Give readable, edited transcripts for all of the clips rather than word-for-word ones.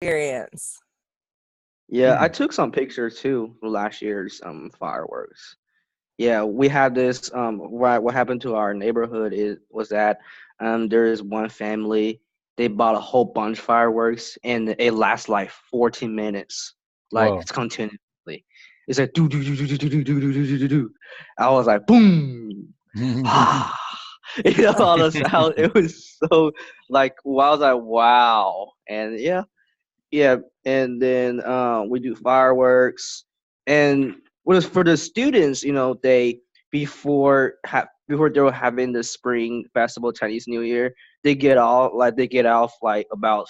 experience? Yeah, I took some pictures too for last year's fireworks. Yeah, we had this what happened to our neighborhood is was that there is one family, they bought a whole bunch of fireworks and it lasts like 14 minutes. Like Whoa. it's continuously. It's like do do do do do do do do do do do do. I was like boom. Ah. All the sound. It was so like wow, I was like wow. And yeah, and then we do fireworks, and what is for the students, they before they're having the spring festival Chinese New Year, they get off like about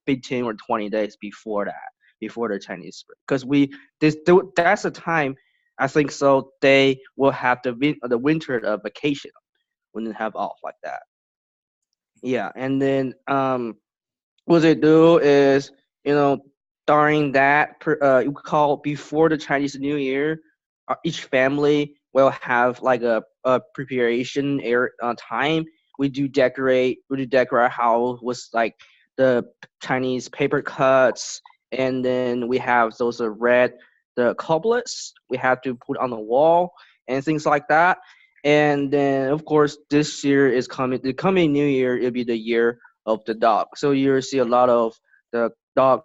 15 or 20 days before that, before the Chinese spring, because that's the time I think so they will have the winter vacation when they have off like that. Yeah, and then what they do is, you know, during that, you call before the Chinese New Year, each family will have like a preparation time. We do decorate our house with like the Chinese paper cuts, and then we have those red the couplets we have to put on the wall and things like that. And then of course this year is coming. The coming New Year, it'll be the year of the dog. So you'll see a lot of the dog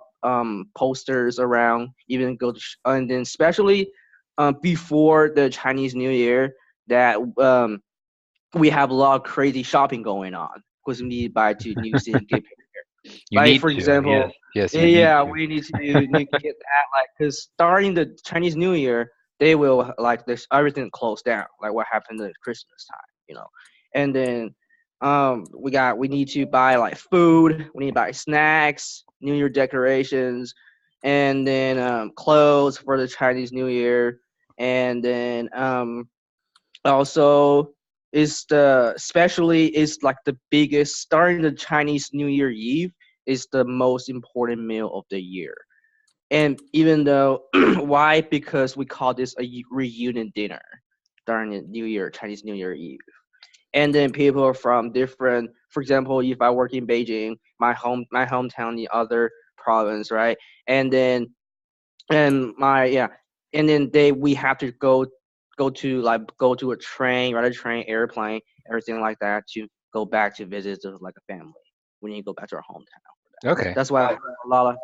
posters around, even and then especially before the Chinese New Year, that we have a lot of crazy shopping going on because we need to buy two new things. You Like need for to. Yes. example, Yes, you need yeah, to. we need to get that like because starting the Chinese New Year, they will like this everything closed down, like what happened at Christmas time. And then we need to buy like food, we need to buy snacks, New Year decorations, and then clothes for the Chinese New Year, and then also especially is like the biggest starting the Chinese New Year Eve is the most important meal of the year. And even though why? Because we call this a reunion dinner during the New Year, Chinese New Year Eve. And then people from different, for example, if I work in Beijing, my hometown, the other province, right? And then and my yeah and then we have to go to a train, ride a train, airplane, everything like that to go back to visit like a family. We need to go back to our hometown. Okay. That's why I have a lot of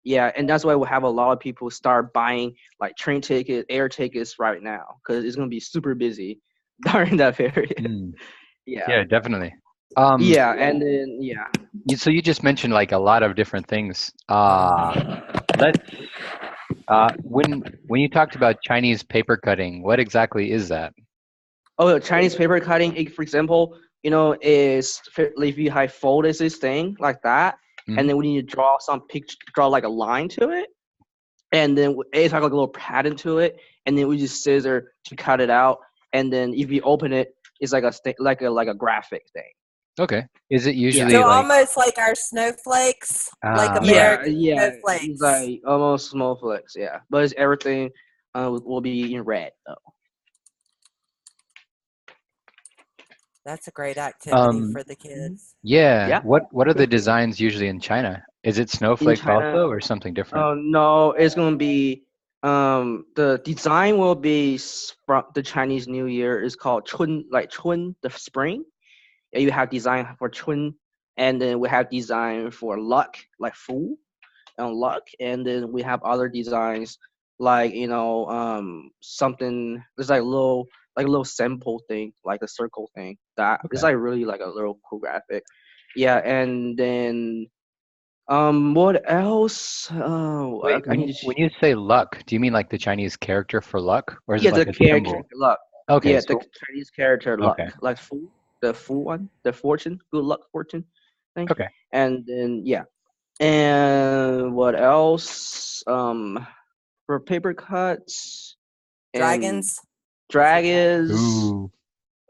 yeah, and that's why we have a lot of people start buying like train tickets, air tickets right now because it's gonna be super busy during that period. Mm. Yeah, Yeah, definitely. Um, yeah, and then yeah. so you just mentioned like a lot of different things. Let's when you talked about Chinese paper cutting, what exactly is that? Oh, Chinese paper cutting, for example, if you have folded this thing like that, and Hmm. then we need to draw some picture, draw like a line to it, and then it's like a little pattern to it, and then we just scissor to cut it out, and then if you open it, it's like a graphic thing. Okay. Is it Yeah. usually So like almost like our snowflakes, like right? Yeah, American yeah, it's snowflakes. like almost snowflakes, yeah, but it's everything will be in red though. That's a great activity Um, for the kids. yeah. Yeah, What are the designs usually in China? Is it in snowflakes China. also or something different? Oh no, it's gonna be the design will be from the Chinese New Year is called Chun, like Chun, the spring. And you have design for Chun, and then we have design for luck, like Fu and luck, and then we have other designs like something. There's like a little sample thing, like a circle thing. That it's Okay. like really like a little cool graphic. Yeah, and then what else? Oh, Wait, I need to. when you say luck, do you mean like the Chinese character for luck, or is it Yeah, like the a character symbol? luck. Okay, Yeah, the so Chinese character okay, luck, like Fu, the Fu one, the fortune, good luck fortune thing. okay. And then yeah, and what else? For paper cuts and Dragons. Is it dragons? dragons. Ooh.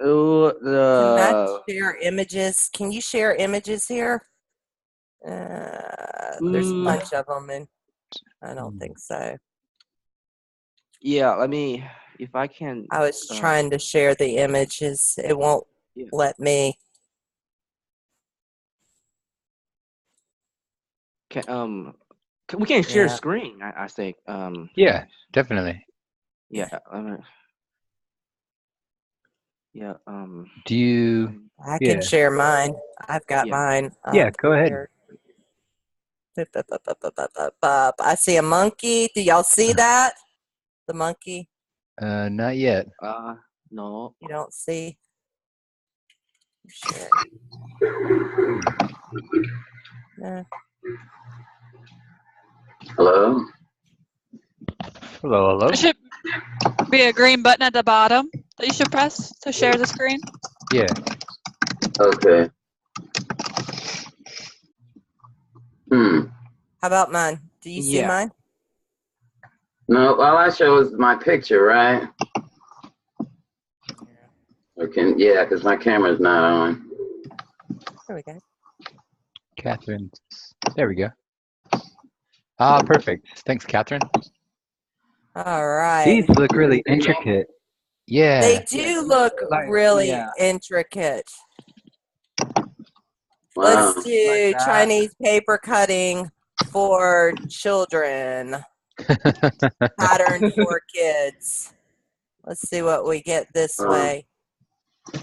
Oh, Can I the share images? Can you share images here? There's a mm, bunch of them, and I don't Hmm. think so. yeah. Let me if I can. I was Uh, trying to share the images. It won't yeah. let me. Can We can share Yeah. screen. I think. Yeah, definitely. Yeah. Yeah. Do you? I Yeah. can share mine. I've got Yeah. mine. Yeah, go ahead. Here. I see a monkey. Do y'all see that? The monkey? Not yet. No. You don't see? Share. Yeah. Hello? Hello, hello. There should be a green button at the bottom that you should press to share the screen. Yeah. Okay. How about mine? Do you see Yeah. mine? No, all I show is my picture, right? Okay, yeah, because my camera's not on. There we go. Catherine. There we go. Ah, perfect. Thanks, Catherine. All right. These look really intricate. Yeah. They do look Like, really yeah. intricate. Wow. Let's do Like that. Chinese paper cutting for children. Pattern for kids. Let's see what we get this way.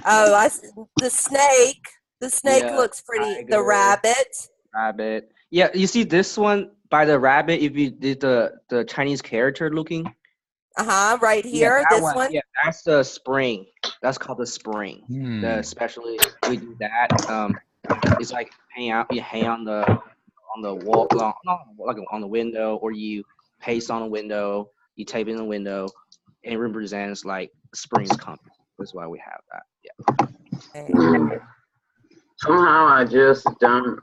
Oh, the snake. The snake Yeah, looks pretty. The tiger. rabbit. Rabbit. Yeah, you see this one by the rabbit. If you did the Chinese character looking. Right here. that This one. Yeah, that's the spring. That's called the spring. Hmm. Especially we do that. It's like you hang on the wall, not like on the window, or you paste on a window. You tape it in the window, and it represents like spring's coming. That's why we have that. Yeah. Okay. Somehow I just don't,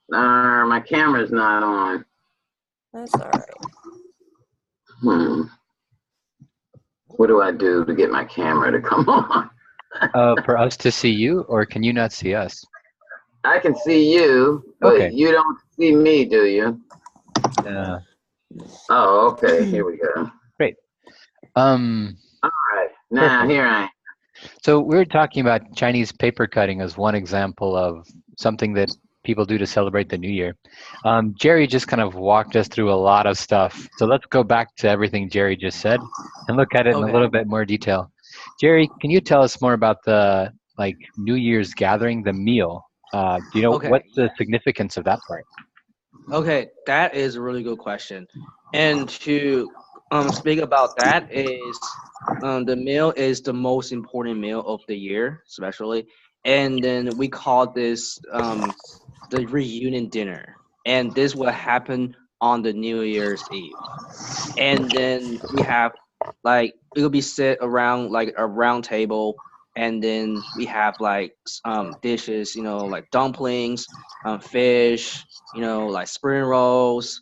my camera's not on. That's all right. What do I do to get my camera to come on? For us to see you, or can you not see us? I can see you, but Okay. you don't see me, do you? Oh, okay, here we go. Great. All right, now Perfect. here I am. So we're talking about Chinese paper cutting as one example of something that people do to celebrate the new year. Jerry just kind of walked us through a lot of stuff. So let's go back to everything Jerry just said and look at it in a Okay. little bit more detail. Jerry, can you tell us more about the New Year's gathering, the meal? Do you know Okay. what's the significance of that part? Okay, that is a really good question. And to speak about that is the meal is the most important meal of the year, especially. And then we call this the reunion dinner. And this will happen on the New Year's Eve. And then we have like it'll be set around like a round table, and then we have like dishes, like dumplings, fish, like spring rolls,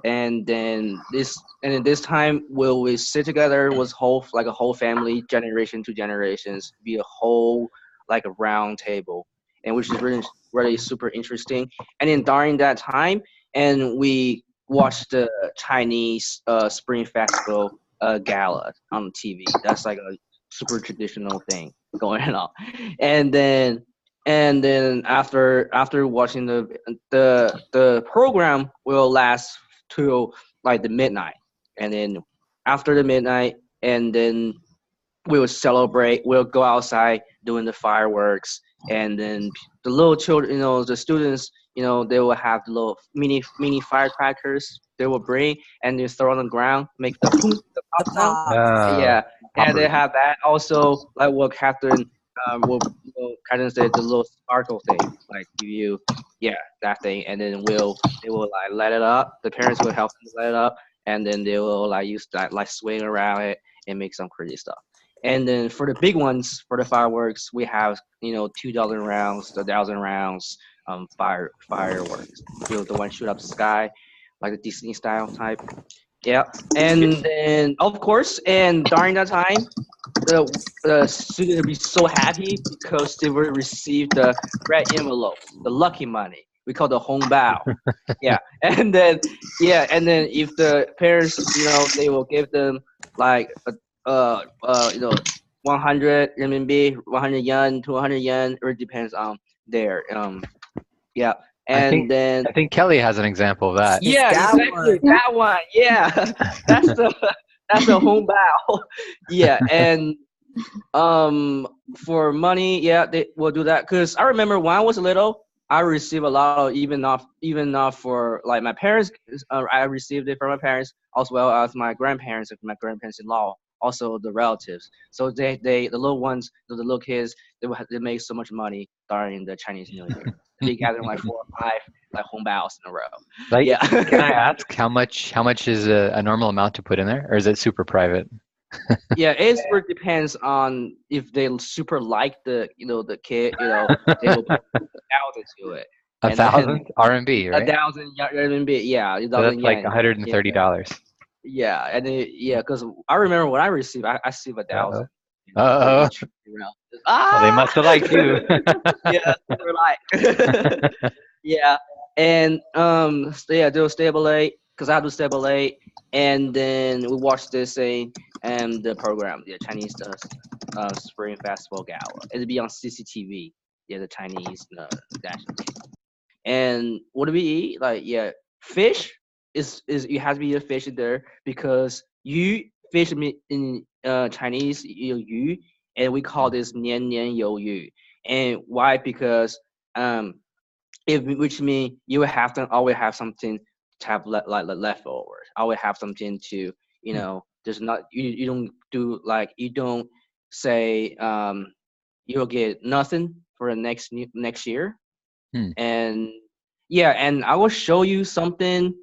and then this time we sit together was like a whole family, generation to generations, be a whole like a round table, and which is really super interesting. And then during that time, and we watch the Chinese Spring Festival gala on TV. That's like a super traditional thing going on. And then after watching the program will last till like the midnight. And then after the midnight, and then we will celebrate. We'll go outside doing the fireworks, and then the little children, the students, they will have the little mini firecrackers they will bring, and they throw on the ground, make the boom, the pop sound. Yeah, and they have that also, like what Catherine will kind of say, the little sparkle thing, like that thing, and then they will like let it up. The parents will help them let it up, and then they will like use that like swing around it and make some crazy stuff. And then for the big ones, for the fireworks, we have 2,000 rounds, 1,000 rounds, fireworks. The one shoot up the sky, like the Disney style type. Yeah, and then of course, and during that time, the student will be so happy because they will receive the red envelope, the lucky money. We call the hong bao. Yeah, and then if the parents, they will give them like 100 renminbi, 100 yen, 200 yen. It depends on their And then I think Kelly has an example of that. It's yeah, that exactly one. that one. Yeah, that's the home bao. Yeah, and for money, yeah, they will do that. Cause I remember when I was little, I received a lot of even not for like my parents. I received it from my parents as well as my grandparents and my grandparents-in-law, also the relatives. So the little ones, the little kids, they make so much money during the Chinese New Year. They gather like 4 or 5 like home baos in a row. Like, Yeah. can I ask how much is a normal amount to put in there, or is it super private? Yeah, it super depends on if they super like the the kid, they will put 1,000 to it, A and then thousand RMB, a right? 1,000 RMB, yeah, So 1,000 that's like yen. $130. Yeah, and then because I remember when I received, I received 1,000. For Uh-oh. each round. Well, they must have liked you. Yeah, super like. Yeah, and so yeah, they'll stay up late because I have to stay up late, and then we watch this thing and the program, the Chinese Spring Festival Gala. It'll be on CCTV. Yeah, the Chinese national TV. And what do we eat? Like yeah, fish is you have to be a fish there because you fish mean in Chinese 有鱼, and we call this 年年有余. And why? Because which means you have to always have something to have like leftovers. Always have something to there's not you don't do like you don't say you'll get nothing for the next year. And yeah, and I will show you something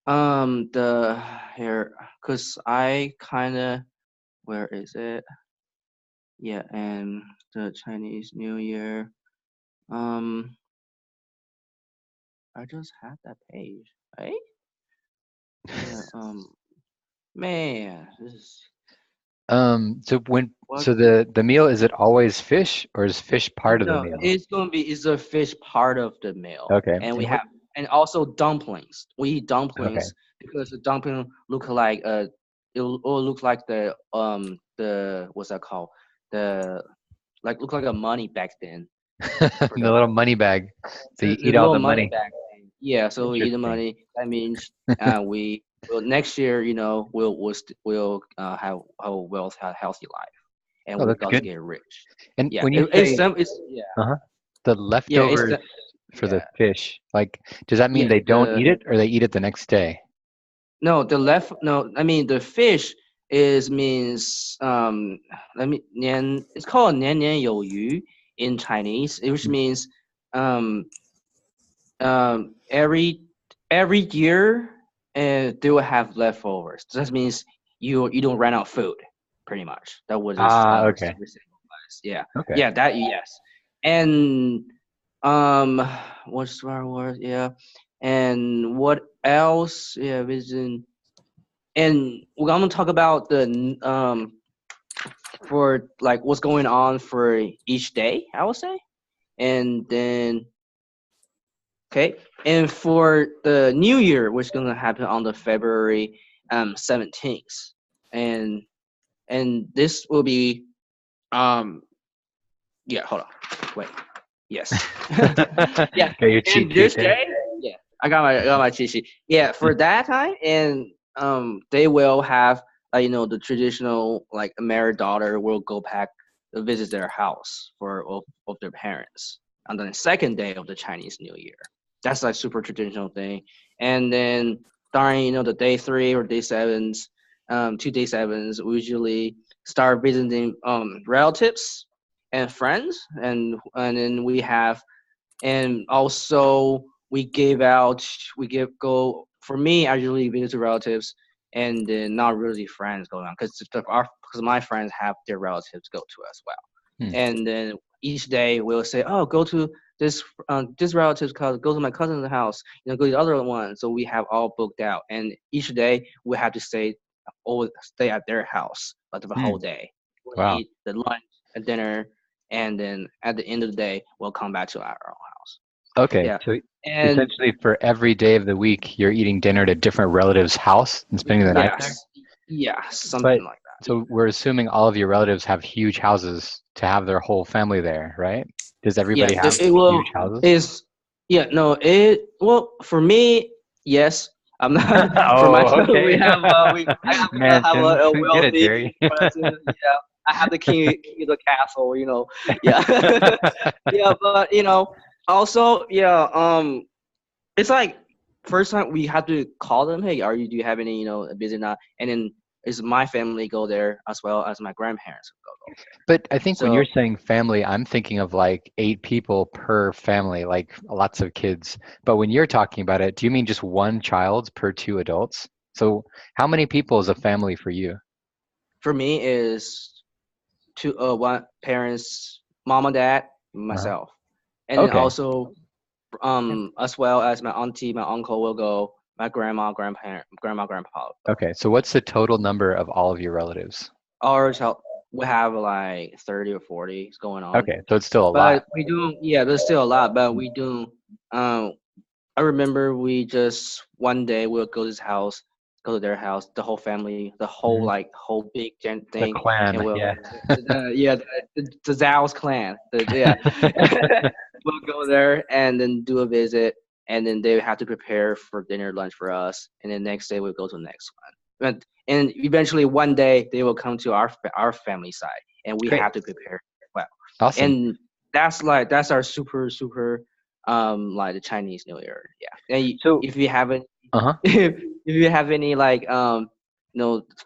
the here because I kind of where is it? Yeah, and the Chinese New Year. I just had that page, right? Yeah, man, this is So what? the meal, is it always fish, or is fish part of the No, meal? it's a fish part of the meal, Okay. and we And what- have and also dumplings. We eat Okay. dumplings because the dumpling look like it will look like the what's that called look like a money back then. The little money bag. So you The eat all little the money. bag thing. Yeah, so we eat the Interesting. money. That means we will next year, we'll have a healthy life, and Oh, we that's also good. get rich. And Yeah, when you it's say some it's yeah the yeah it's leftovers for the yeah fish, like, does that mean yeah they don't eat it, or they eat it the next day? no I mean the fish is means it's called 年年有余 in Chinese, which means um every year they will have leftovers. That means you don't run out of food, pretty much. That was this Okay. yeah Okay. yeah that yes. And what's the right word? Yeah. And what else? Yeah, vision. And we're gonna talk about the for like what's going on for each day, I would say. And then okay, and for the New Year, which is gonna happen on the February 17th, and this will be yeah, hold on, wait, yes, yeah, Okay, your and cheat this sheet there. day, yeah, I got my cheat sheet. Yeah, for that time, and they will have the traditional like married daughter will go back to visit their house of their parents on the second day of the Chinese New Year. That's like super traditional thing. And then during the day 3 or day 7s, 2 day 7s, we usually start visiting relatives and friends, and then we have, and also we go for me. I usually visit relatives and then not really friends going on because my friends have their relatives go to as well. And then each day we'll say, oh, go to this relative's house, go to my cousin's house, go to the other one. So we have all booked out, and each day we have to stay at their house like the whole day. We'll Wow. eat the lunch and dinner, and then at the end of the day we'll come back to our own house. Okay. Yeah. So And essentially, for every day of the week, you're eating dinner at a different relative's house and spending the night there. yeah, something like that. So we're assuming all of your relatives have huge houses to have their whole family there, right? Does everybody have it will huge houses? Yeah, no, well for me, yes. I'm not for my Oh, family. okay. I have Mansions. a Get it, wealthy Jerry. person. Yeah, I have the king of the castle. Yeah, yeah. But also, yeah. It's like first time we have to call them. Hey, do you have any busy now? And then is my family go there as well as my grandparents go there. But I think when So you're saying family, I'm thinking of like 8 people per family, like lots of kids. But when you're talking about it, do you mean just one child per 2 adults? So how many people is a family for you? for me is two one parents, mom and dad, Uh-huh. myself, and then Okay. also as well as my auntie, my uncle will go, my grandma, grandpa will go. Okay. So what's the total number of all of your relatives? Ours we have like 30 or 40 going on, Okay. So it's still a lot. but we do, yeah, there's still a lot, but we do. Um, I remember we just one day we'll go to his house, go to their house, the whole family, the whole Mhm. like whole big The thing, and clan. we'll Yeah. yeah the Zhao's clan, yeah, we'll go there and then do a visit, and then they have to prepare for dinner, lunch for us, and then next day we'll go to the next one, and eventually one day they will come to our family side, and we Great. have to prepare well, Awesome. and that's our super like the Chinese New Year. Yeah. And So, if you haven't uh-huh. if you have any like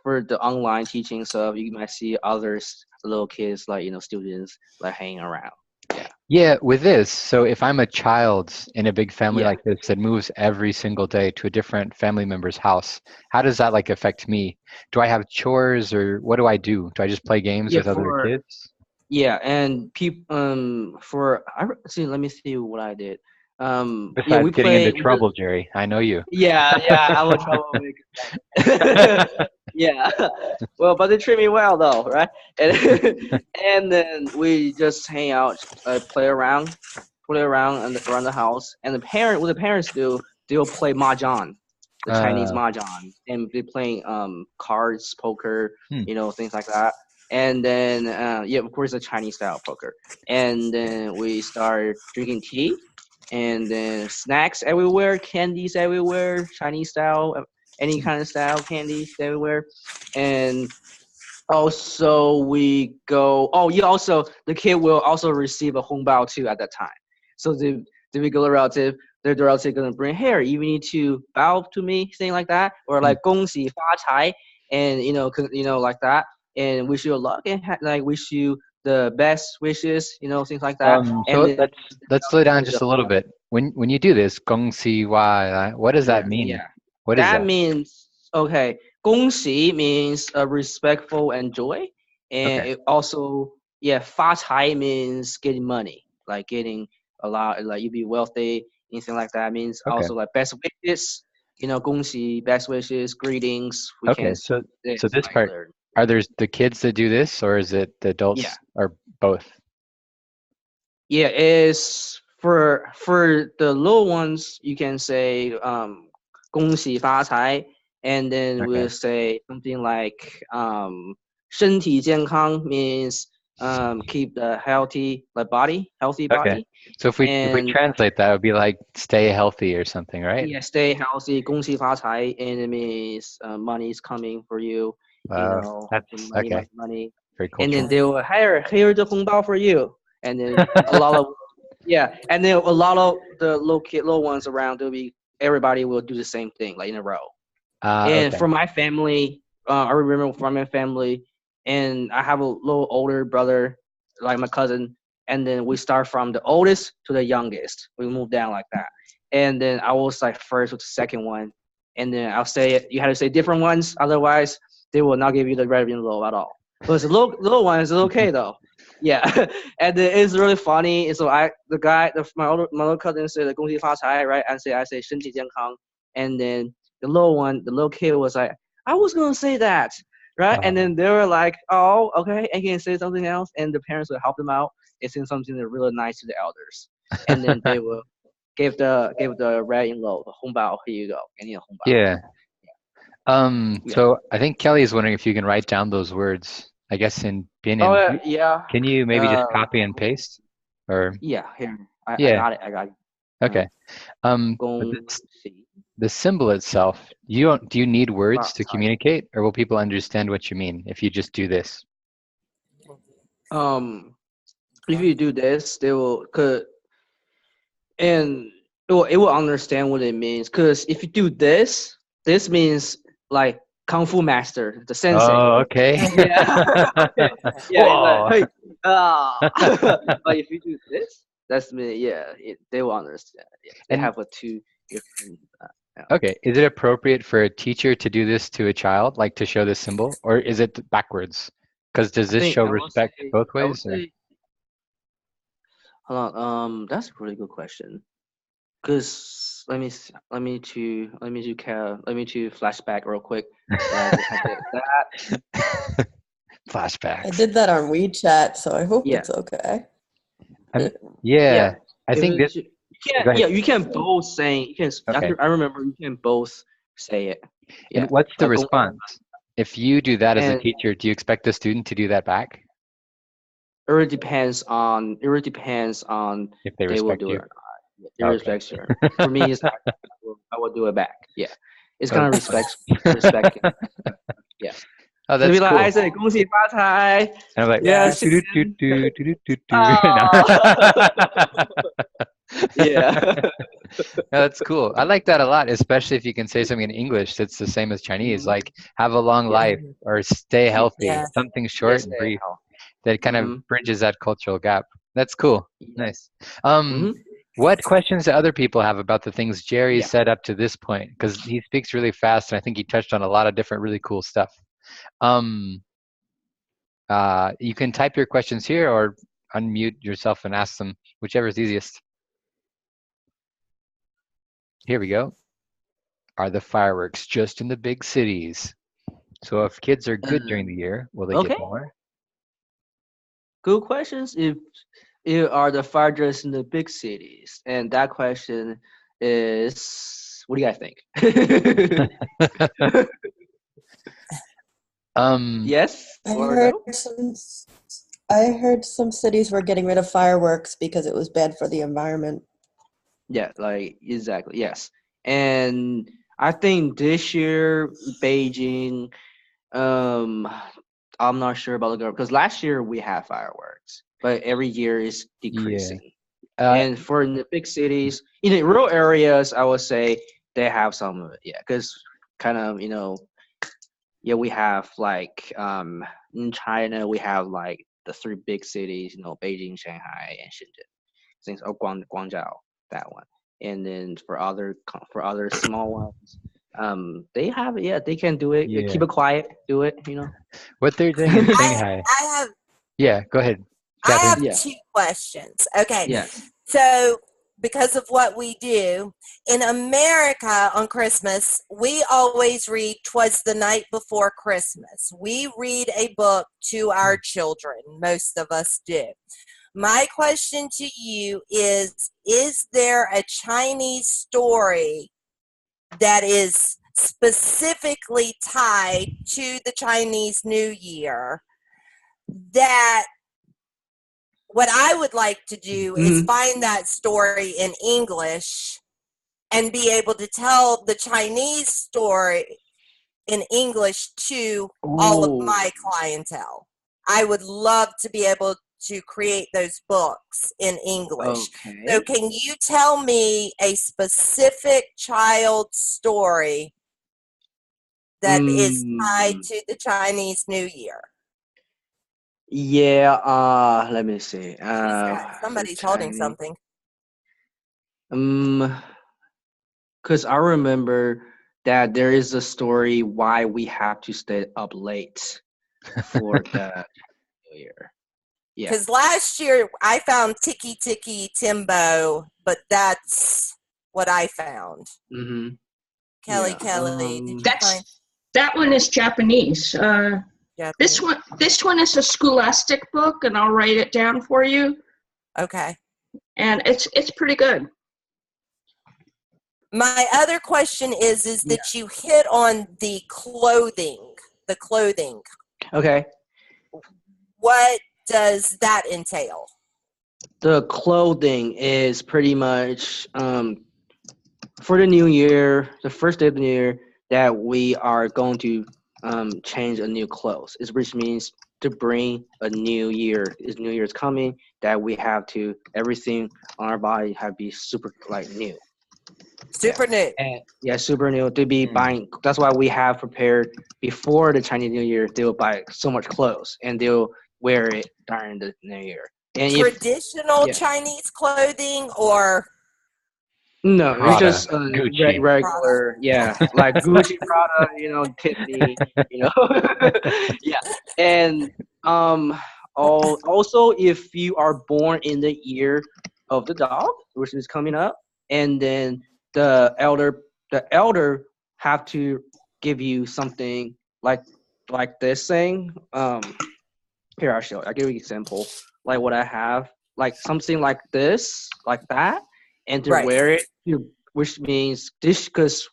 for the online teaching stuff, you might see others little kids like students like hanging around. Yeah. Yeah, with this, so if I'm a child in a big family Yeah. like this that moves every single day to a different family member's house, how does that like affect me? Do I have chores or what do I do? Do I just play games Yeah. with other kids? And people see. Let me see what I did. Yeah, Besides we getting into play. trouble, Jerry, I know you. Yeah, I'm a troublemaker. Yeah. Well, but they treat me well though, right? And and then we just hang out, play around and around the house. And what the parents do, they'll play mahjong, the Chinese Uh, mahjong, and they're playing cards, poker, hmm. things like that. And then yeah, of course, the Chinese style poker. And then we start drinking tea, and then snacks everywhere, candies everywhere, Chinese style, any kind of style candies everywhere, and also we go. Oh, yeah. Also, the kid will also receive a hongbao too at that time. So the bigger relative, the relative gonna bring here. You need to bow to me, thing like that, or Hmm. like 恭喜发财, and like that, and wish you a luck and like wish you the best wishes, things like that, and So then let's slow down just a little bit. When you do this, gong xi wai, what does that yeah, mean? yeah. What is That that? means okay. 恭喜 means respectful and joy, and Okay. it also yeah. 发财 means getting money, like getting a lot, like you be wealthy, anything like that means Okay. also like best wishes. 恭喜 best wishes, greetings. We can Okay. say So this this like part, there. are there the kids that do this or is it the Yeah, adults or both? yeah. Is for the low ones, you can say 恭喜发财, and then Okay. we'll say something like 身体健康 means keep the healthy Okay. body, So if we and translate that, it would be like stay healthy or something, right? yeah, stay healthy. 恭喜发财, and it means money is coming for you. Hopefully That's money, okay. money, money. Very And then cultural. they will here's the 红包 for you, and then a lot of yeah, and then a lot of the little ones around will be everybody will do the same thing like in a row. And Okay. for my family, I remember from my family, and I have a little older brother, like my cousin, and then we start from the oldest to the youngest. We move down like that, and then I was like first with the second one, and then I'll say you had to say different ones, otherwise they will not give you the red envelope at all. But the little ones is okay though. Yeah, and then it's really funny. So my little cousin said 恭喜发财, right? I say 身体健康, and then the little kid was like, I was gonna say that, right? And Uh, then they were like, oh, okay, I can say something else, and the parents would help them out and say something that really nice to the elders, and then they will give the red envelope, 红包, here you go, 给你的红包. yeah. Yeah. So I think Kelly is wondering if you can write down those words, I guess in Oh pinyin. yeah. Can you maybe just copy and paste? Or Yeah. Here, I yeah. got it. I got it. Okay. But Gong the, xi. the symbol itself, do you need words to Sorry. communicate, or will people understand what you mean if you just do this? If you do this, they will and it will understand what it means. Cause if you do this means like Kung Fu master, the sensei. Oh, okay. Yeah. Yeah, it's Whoa. like, hey, but if you do this, that's me. Yeah, they will understand. Yeah, they And- have a two different. Okay, is it appropriate for a teacher to do this to a child, like to show this symbol, or is it backwards? Because does this show I will respect say- both I will ways? Or? say- Hold on. That's a really good question. Cause let me to flashback real quick. I did that. Flashbacks. I did that on WeChat, so I hope Yeah. it's okay. Yeah, I If think it's- this. you can, go ahead. yeah, you can both say. You can. Okay. I remember you can both say it. Yeah. And what's the Like, response? If you do that as a And- teacher, do you expect the student to do that back It really depends on. It really depends on if they they will respect do you? it or not. It Okay. respects you. For me, it's like, I will do it back. Yeah. It's kind of respect. Oh, To that's be like cool. Isaac, 恭喜发财. And I'm like, Yes. Yeah. No, that's cool. I like that a lot, especially if you can say something in English that's the same as Chinese, like have a long Yeah. life or stay healthy, Yeah. something short Yes, and they brief help. that kind of Mhm. bridges that cultural gap. That's cool. Yeah. Nice. Mhm. What questions do other people have about the things Jerry Yeah. said up to this point? Because he speaks really fast, and I think he touched on a lot of different really cool stuff. You can type your questions here or unmute yourself and ask them, whichever is easiest. Here we go. Are the fireworks just in the big cities? So if kids are good during the year, will they Okay. get more? Good questions. If are the fire drills in the big cities, and that question is, what do you guys think? Yes I or heard no? I heard some cities were getting rid of fireworks because it was bad for the environment. Yeah, like exactly. Yes, and I think this year Beijing. I'm not sure about the government because last year we had fireworks, but every year is decreasing. And for in the big cities, in the rural areas, I would say they have some of it. Yeah, because kind of we have like in China we have like the three big cities, Beijing, Shanghai, and Shenzhen. Things Guangzhou, that one. And then for other small ones, they have it. Yeah, they can do it. Yeah. Keep it quiet. Do it. What they're doing in Shanghai. Yeah, go ahead. I have Catherine. Yeah. 2 questions. Okay. Yes. So, because of what we do in America on Christmas, we always read "'Twas the Night Before Christmas." We read a book to our children. Most of us do. My question to you is there a Chinese story that is specifically tied to the Chinese New Year that what I would like to do is find that story in English and be able to tell the Chinese story in English to all of my clientele. I would love to be able to create those books in English. Okay. So can you tell me a specific child story that is tied to the Chinese New Year? Yeah, let me see. Somebody's holding something. Because I remember that there is a story why we have to stay up late for the New Year. Yeah. Because last year I found Tiki Tiki Timbo, but that's what I found. Mm-hmm. Kelly, Yeah, did you find That one is Japanese. Japanese? This one is a scholastic book, and I'll write it down for you. Okay. And it's pretty good. My other question is that you hit on the clothing. Okay. What does that entail? the clothing is pretty much for the new year, the first day of the new year, that we are going to change a new clothes, which means to bring a new year. Is New Year's coming, that we have to everything on our body have to be super like new. Super new. And yeah, super new to be Mm. buying. That's why we have prepared before the Chinese New Year. They'll buy so much clothes and they'll wear it during the New Year. And Traditional yeah. Chinese clothing or No, it's Prada, just Gucci. regular, yeah, like Gucci, Prada, Tiffany, yeah, and also if you are born in the year of the dog, which is coming up, and then the elder have to give you something like this thing. Here I'll show. I'll give you an example, like what I have, like something like this, like that. And to Right. wear it, which means this, because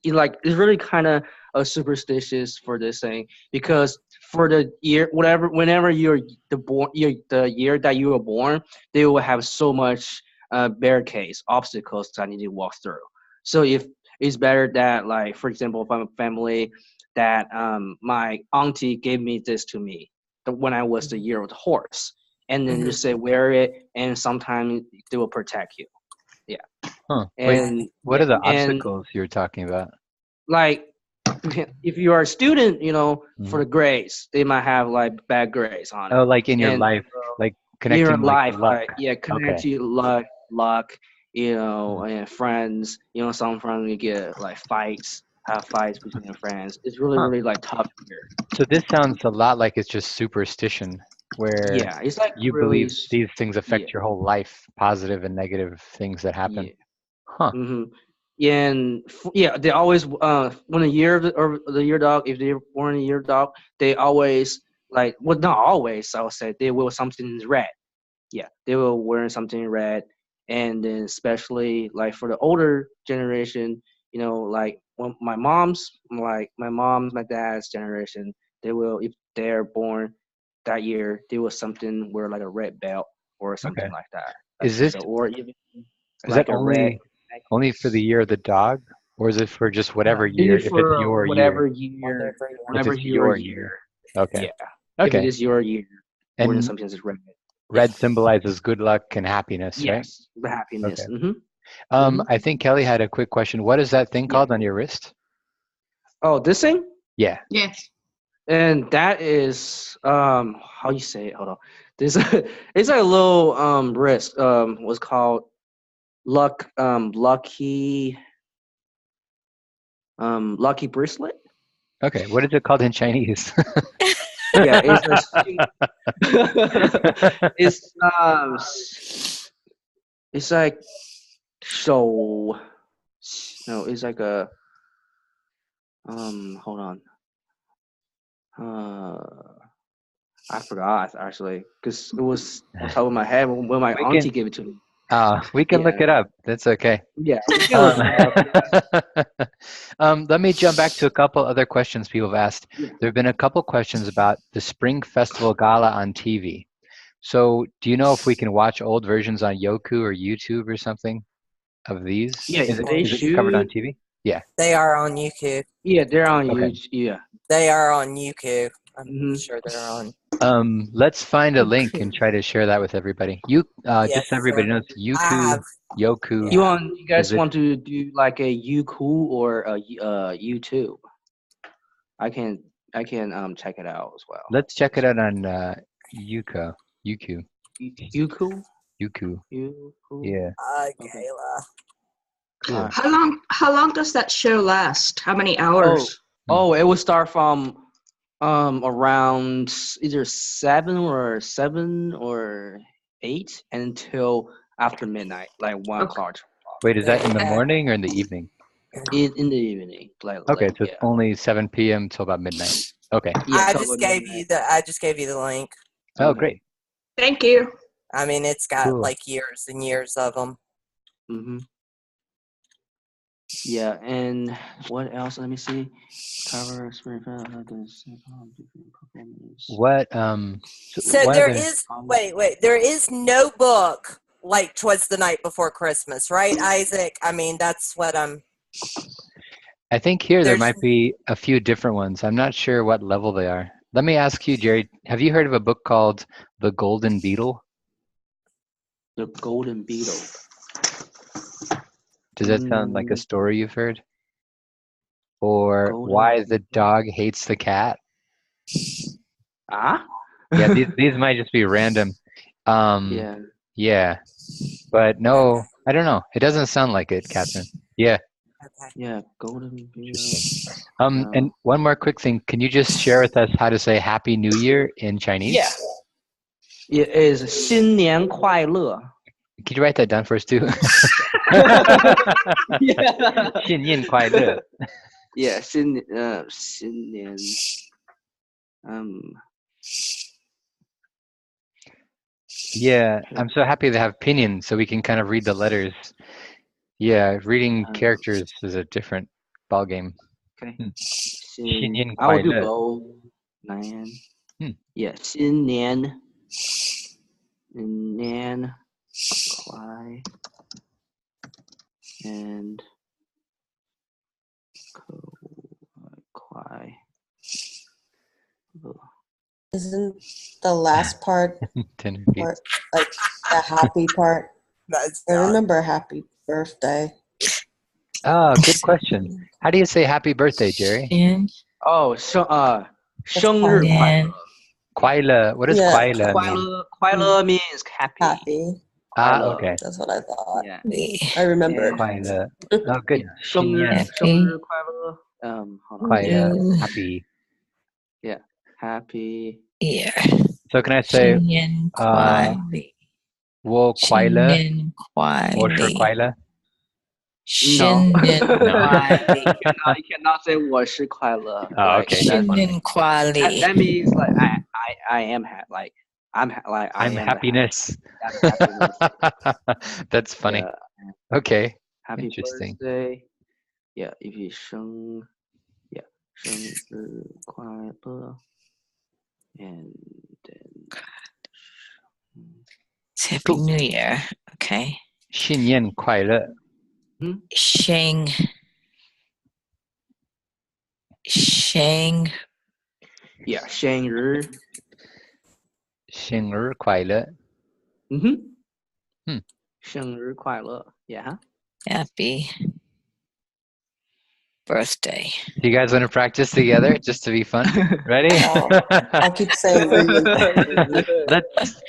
it's really kind of superstitious for this thing, because for the year, whenever you're the year that you were born, they will have so much barricades, obstacles that I need to walk through. So if it's better that, like, for example, if I'm a family that my auntie gave me this to me when I was the year of the horse, and then you say wear it, and sometimes they will protect you. Yeah. Huh. And Wait, what are the and, obstacles you're talking about? like, if you are a student, for the grades, they might have like bad grades on it. Oh, like in your And, life, like in your connecting like life, luck. connect Okay. to luck, and friends. Some friends you get like have fights between your friends. It's really, Huh. really like tough here. So this sounds a lot like it's just superstition, where Yeah, it's like you really, believe these things affect yeah. your whole life, positive and negative things that happen. Yeah. Huh. Mm-hmm. And they always when the year dog, if they're born a year dog, they always not always, I would say they will something red. Yeah, they will wear something red, and then especially like for the older generation, like when my dad's generation, they will, if they're born that year, they will something wear like a red belt or something Okay. like that. Is this or even is like that a red. only for the year of the dog, or is it for just whatever Is year? it If it's for your whatever year, year, if whatever it's your your year? year. Okay. Yeah. If it Okay. is your year, or And something is red. red symbolizes good luck and happiness, right? Yes, the happiness. Okay. Mm-hmm. I think Kelly had a quick question. What is that thing Yeah. called on your wrist? Oh, this thing? Yeah. Yes. And that is how you say it? Hold on. This it's a little wrist what's called lucky bracelet. Okay. What is it called in Chinese? Yeah, it's like so. No, it's like a hold on. I forgot actually, because it was on top of my head when my auntie gave it to me. We can look it up. That's okay. Yeah. We can look it up. Let me jump back to a couple other questions people have asked. Yeah. There have been a couple questions about the Spring Festival Gala on TV. So do you know if we can watch old versions on Yoku or YouTube or something of these? Yeah, is they it covered on should. TV? Yeah. they are on YouTube. Yeah, they're on Okay. YouTube. Yeah. They are on YouTube. I'm Mhm. sure they're on. Let's find a link and try to share that with everybody. Yes, Just so everybody sir. knows, I Yoku. have. You guys Is it- want to do like a Youku or a YouTube? I can check it out as well. Let's check it out on Youku. Youku? Youku. Youku. Yeah. Kayla. Cool. How long does that show last? How many hours? Oh, it will start from around either 7 or 8 until after midnight, like 1 o'clock. Wait, is that in the morning or in the evening? In the evening. Okay, so it's only 7 p.m. till about midnight. Okay. Yeah, I till just about gave midnight. you the link. Oh, Okay. great. Thank you. I mean, it's got Cool. like years and years of them. Mm-hmm. Yeah, and what else? Let me see. Cover spring performance. What So one of there the is there is no book like "Twas the Night Before Christmas," right, Isaac? I mean, that's what I'm. I think here there There's might be a few different ones. I'm not sure what level they are. Let me ask you, Jerry, have you heard of a book called The Golden Beetle? The Golden Beetle. Does that sound like a story you've heard? Or Golden Why the Dog Hates the Cat? Ah? Yeah, these might just be random. Yeah. Yeah. But no, I don't know. It doesn't sound like it, Catherine. Yeah. okay. Yeah, Golden Beetle. And one more quick thing. Can you just share with us how to say Happy New Year in Chinese? Yeah. It is 新年快乐. Could you write that down for us too? Yeah. 新年快乐. Yeah, 新年 Yeah, I'm so happy they have pinyin so we can kind of read the letters. Yeah, reading characters is a different ball game. Okay. 新年 I will 快 do 乐. both. Yeah, 新年 快 and 快 Isn't the last part like the happy part? That's I not- remember happy birthday. Oh, good question. How do you say happy birthday, Jerry? Oh, 生日快乐. 快乐. What does Yeah, 快乐mean? 快乐 means happy. Happy. Okay. That's what I thought. Yeah. I remember. 快乐. Oh, good. 生日 新年快乐. Hold on. 快乐. Happy. Yeah. Happy. Yeah. So can I say 新年快乐。我快乐? 新年快我是乐。快乐? 新年快乐。 You cannot say 我是快乐. Oh, Like, okay. 新年快乐。 that means like I am like I'm I'm happiness. happiness. That's funny. Yeah. Okay. Happy Interesting. birthday. Yeah, if you 生日快乐 and then It's Happy New Year. Okay. 新年快乐. 生 yeah 生日生日快乐. 生日快乐 yeah happy birthday. Do you guys want to practice together just to be fun? Ready? I'll keep saying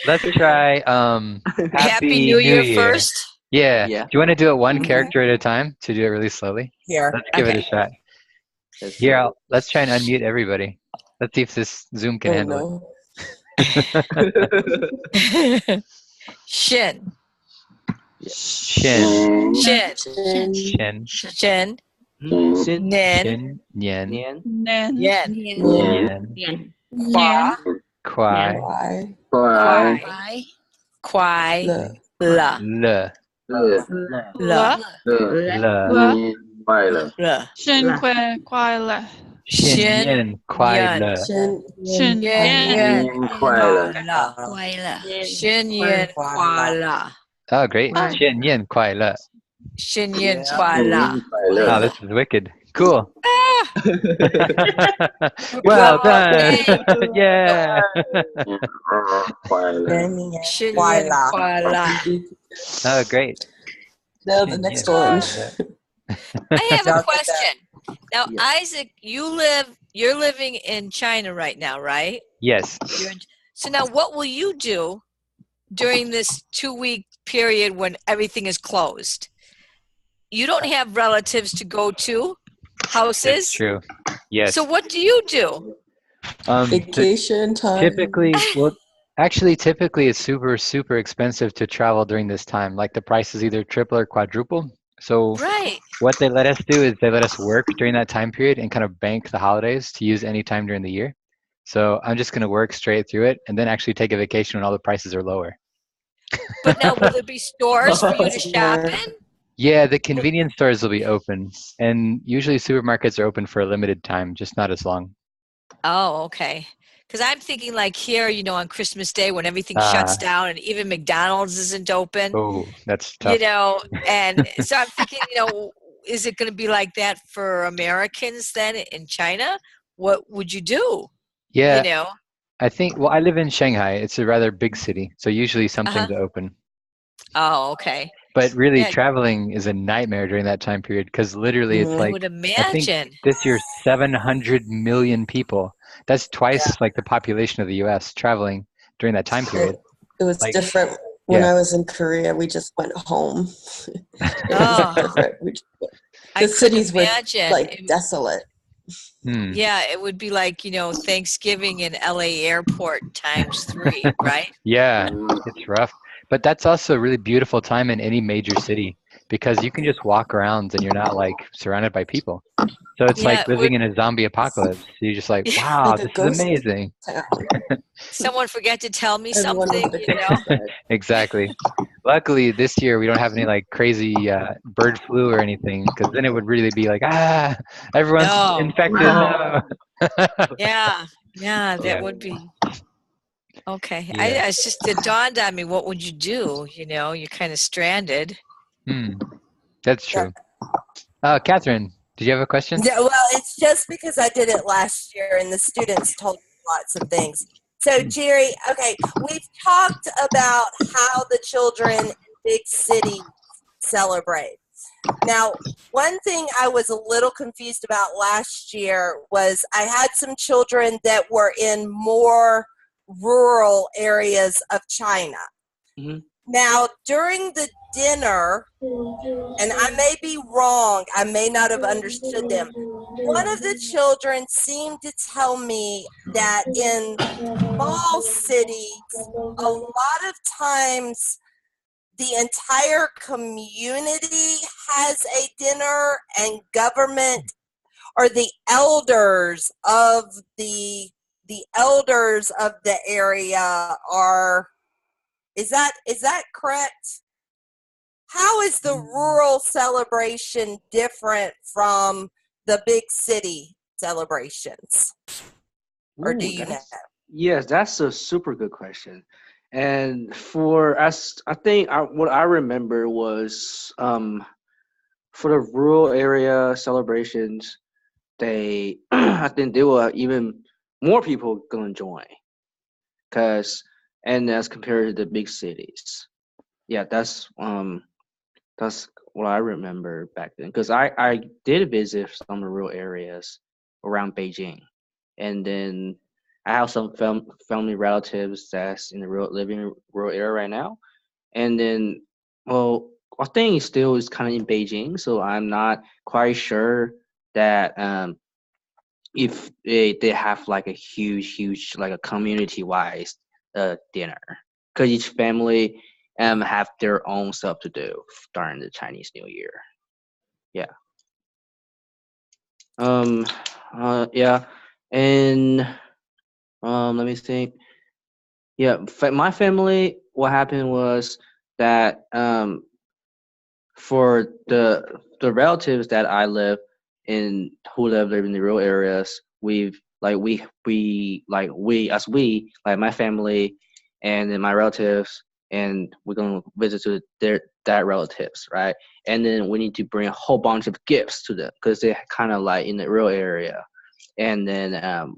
Let's try Happy New Year first. Yeah. Yeah. Do you want to do it one character at a time to do it really slowly? Here. Let's give it a Okay. shot. Here, let's try and unmute everybody. Let's see if this Zoom can handle it. Shin. Shin. Shin. Shin. Shin. 新 Nen. Shin. Yen. 年 Nen. Yen. Yen. Kwa. Kwai. Why? Kwai. Kwai. The La. Le. La. Le. 快乐， La. 新年快乐， Shin. Yen. Kwai. Le. Shin, 新年年快乐，快乐。新年快乐。 Oh, great. Shin. Yen. Kwai. Le. 新年快乐。快乐 Wow, this is wicked. Cool. Well done. Yeah. 快乐，新年快乐。 Oh, great. no, the next one. I have Y'all a get question. Now, Yeah. Isaac, you're living in China right now, right? Yes. So now what will you do during this 2-week period when everything is closed? You don't have relatives to go to, houses. That's true. Yes. So what do you do? Vacation time. Typically, well, actually, typically it's super, super expensive to travel during this time. Like the price is either triple or quadruple. So Right. what they let us do is they let us work during that time period and kind of bank the holidays to use any time during the year. So I'm just going to work straight through it and then actually take a vacation when all the prices are lower. But now will there be stores for you to shop in? Yeah, the convenience stores will be open, and usually supermarkets are open for a limited time, just not as long. Oh, okay. Because I'm thinking like here, on Christmas Day when everything shuts down and even McDonald's isn't open, Oh, that's tough. and so I'm thinking, is it going to be like that for Americans then in China? What would you do? Yeah, I think, well, I live in Shanghai. It's a rather big city, so usually Uh-huh. something's open. Oh, okay. But really, Yeah. traveling is a nightmare during that time period because literally it's I like, would I think imagine. this year 700 million people. That's twice Yeah. like the population of the U.S. traveling during that time period. It was Like, different when yeah. I was in Korea. We just went home. It Oh. was different. I The couldn't cities were imagine. like desolate. Yeah, it would be like, Thanksgiving in LA airport times 3, right? Yeah, it's rough. But that's also a really beautiful time in any major city because you can just walk around and you're not like surrounded by people. So it's like Yeah, living in a zombie apocalypse. You're just like, wow, Like a this is ghost amazing. town. someone forget to tell me Everyone was something, in the countryside. Exactly. Luckily, this year we don't have any like crazy bird flu or anything because then it would really be like, everyone's No. infected. Wow. No. Yeah, that Yeah. would be. Okay. Yeah. It dawned on me, what would you do? You're kind of stranded. That's true. Catherine, did you have a question? Yeah, well, it's just because I did it last year and the students told me lots of things. So, Jerry, okay, we've talked about how the children in big cities celebrate. Now, one thing I was a little confused about last year was I had some children that were in more rural areas of China. Mm-hmm. Now, during the dinner, and I may be wrong, I may not have understood them. One of the children seemed to tell me that in small cities, a lot of times the entire community has a dinner and government or the elders of the area are, is that correct? How is the rural celebration different from the big city celebrations? Or do you know? Yes, that's a super good question. And for us, I think what I remember was for the rural area celebrations, they I think there were even more people gonna join, and as compared to the big cities. Yeah, that's what I remember back then. Because I did visit some of the rural areas around Beijing, and then I have some family relatives that's in the rural area right now, and then well, I think it still is kind of in Beijing, so I'm not quite sure that if they have like a huge like a community wise dinner, because each family have their own stuff to do during the Chinese New Year. Yeah. Yeah, and let me think. Yeah, my family, what happened was that for the relatives that I live in who live in the rural areas, we like my family and then my relatives, and we're gonna visit to that relatives, right? And then we need to bring a whole bunch of gifts to them because they're kind of like in the rural area. And then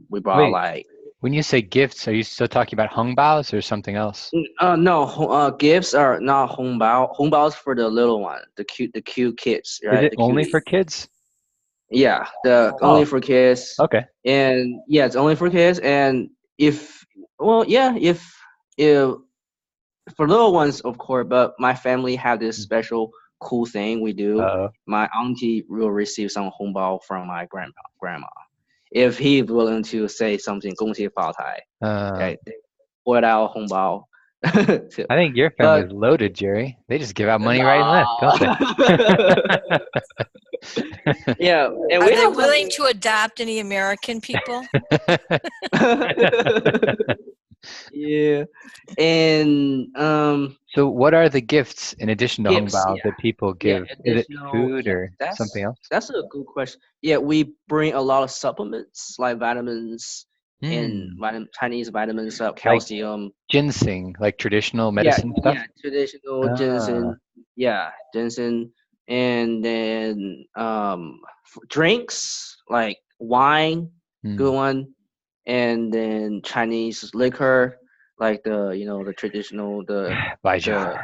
we brought Wait, when you say gifts, are you still talking about hongbaos or something else? No, gifts are not hongbao. Hongbao is for the little one, the cute kids, right? Is it only for kids? Yeah, only for kids. Okay. And yeah, it's only for kids. And if for little ones, of course. But my family have this special cool thing we do. My auntie will receive some hongbao from my grandma. If he's willing to say something, 恭喜发财, okay, they put out hongbao. I think your family's loaded, Jerry. They just give out money right and left, don't they? Yeah. And are they willing to adopt any American people? Yeah, and So what are the gifts in addition to gifts. hongbao Yeah, that people yeah. give? Is it Additional. food Yeah, or something else? that's a good question. Yeah, we bring a lot of supplements like vitamins and Chinese vitamins, Like calcium. ginseng, like traditional Yeah, medicine stuff? yeah, traditional Ah, ginseng. Yeah, ginseng, and then drinks like wine, good mm. one, and then Chinese liquor like the traditional Baijiu.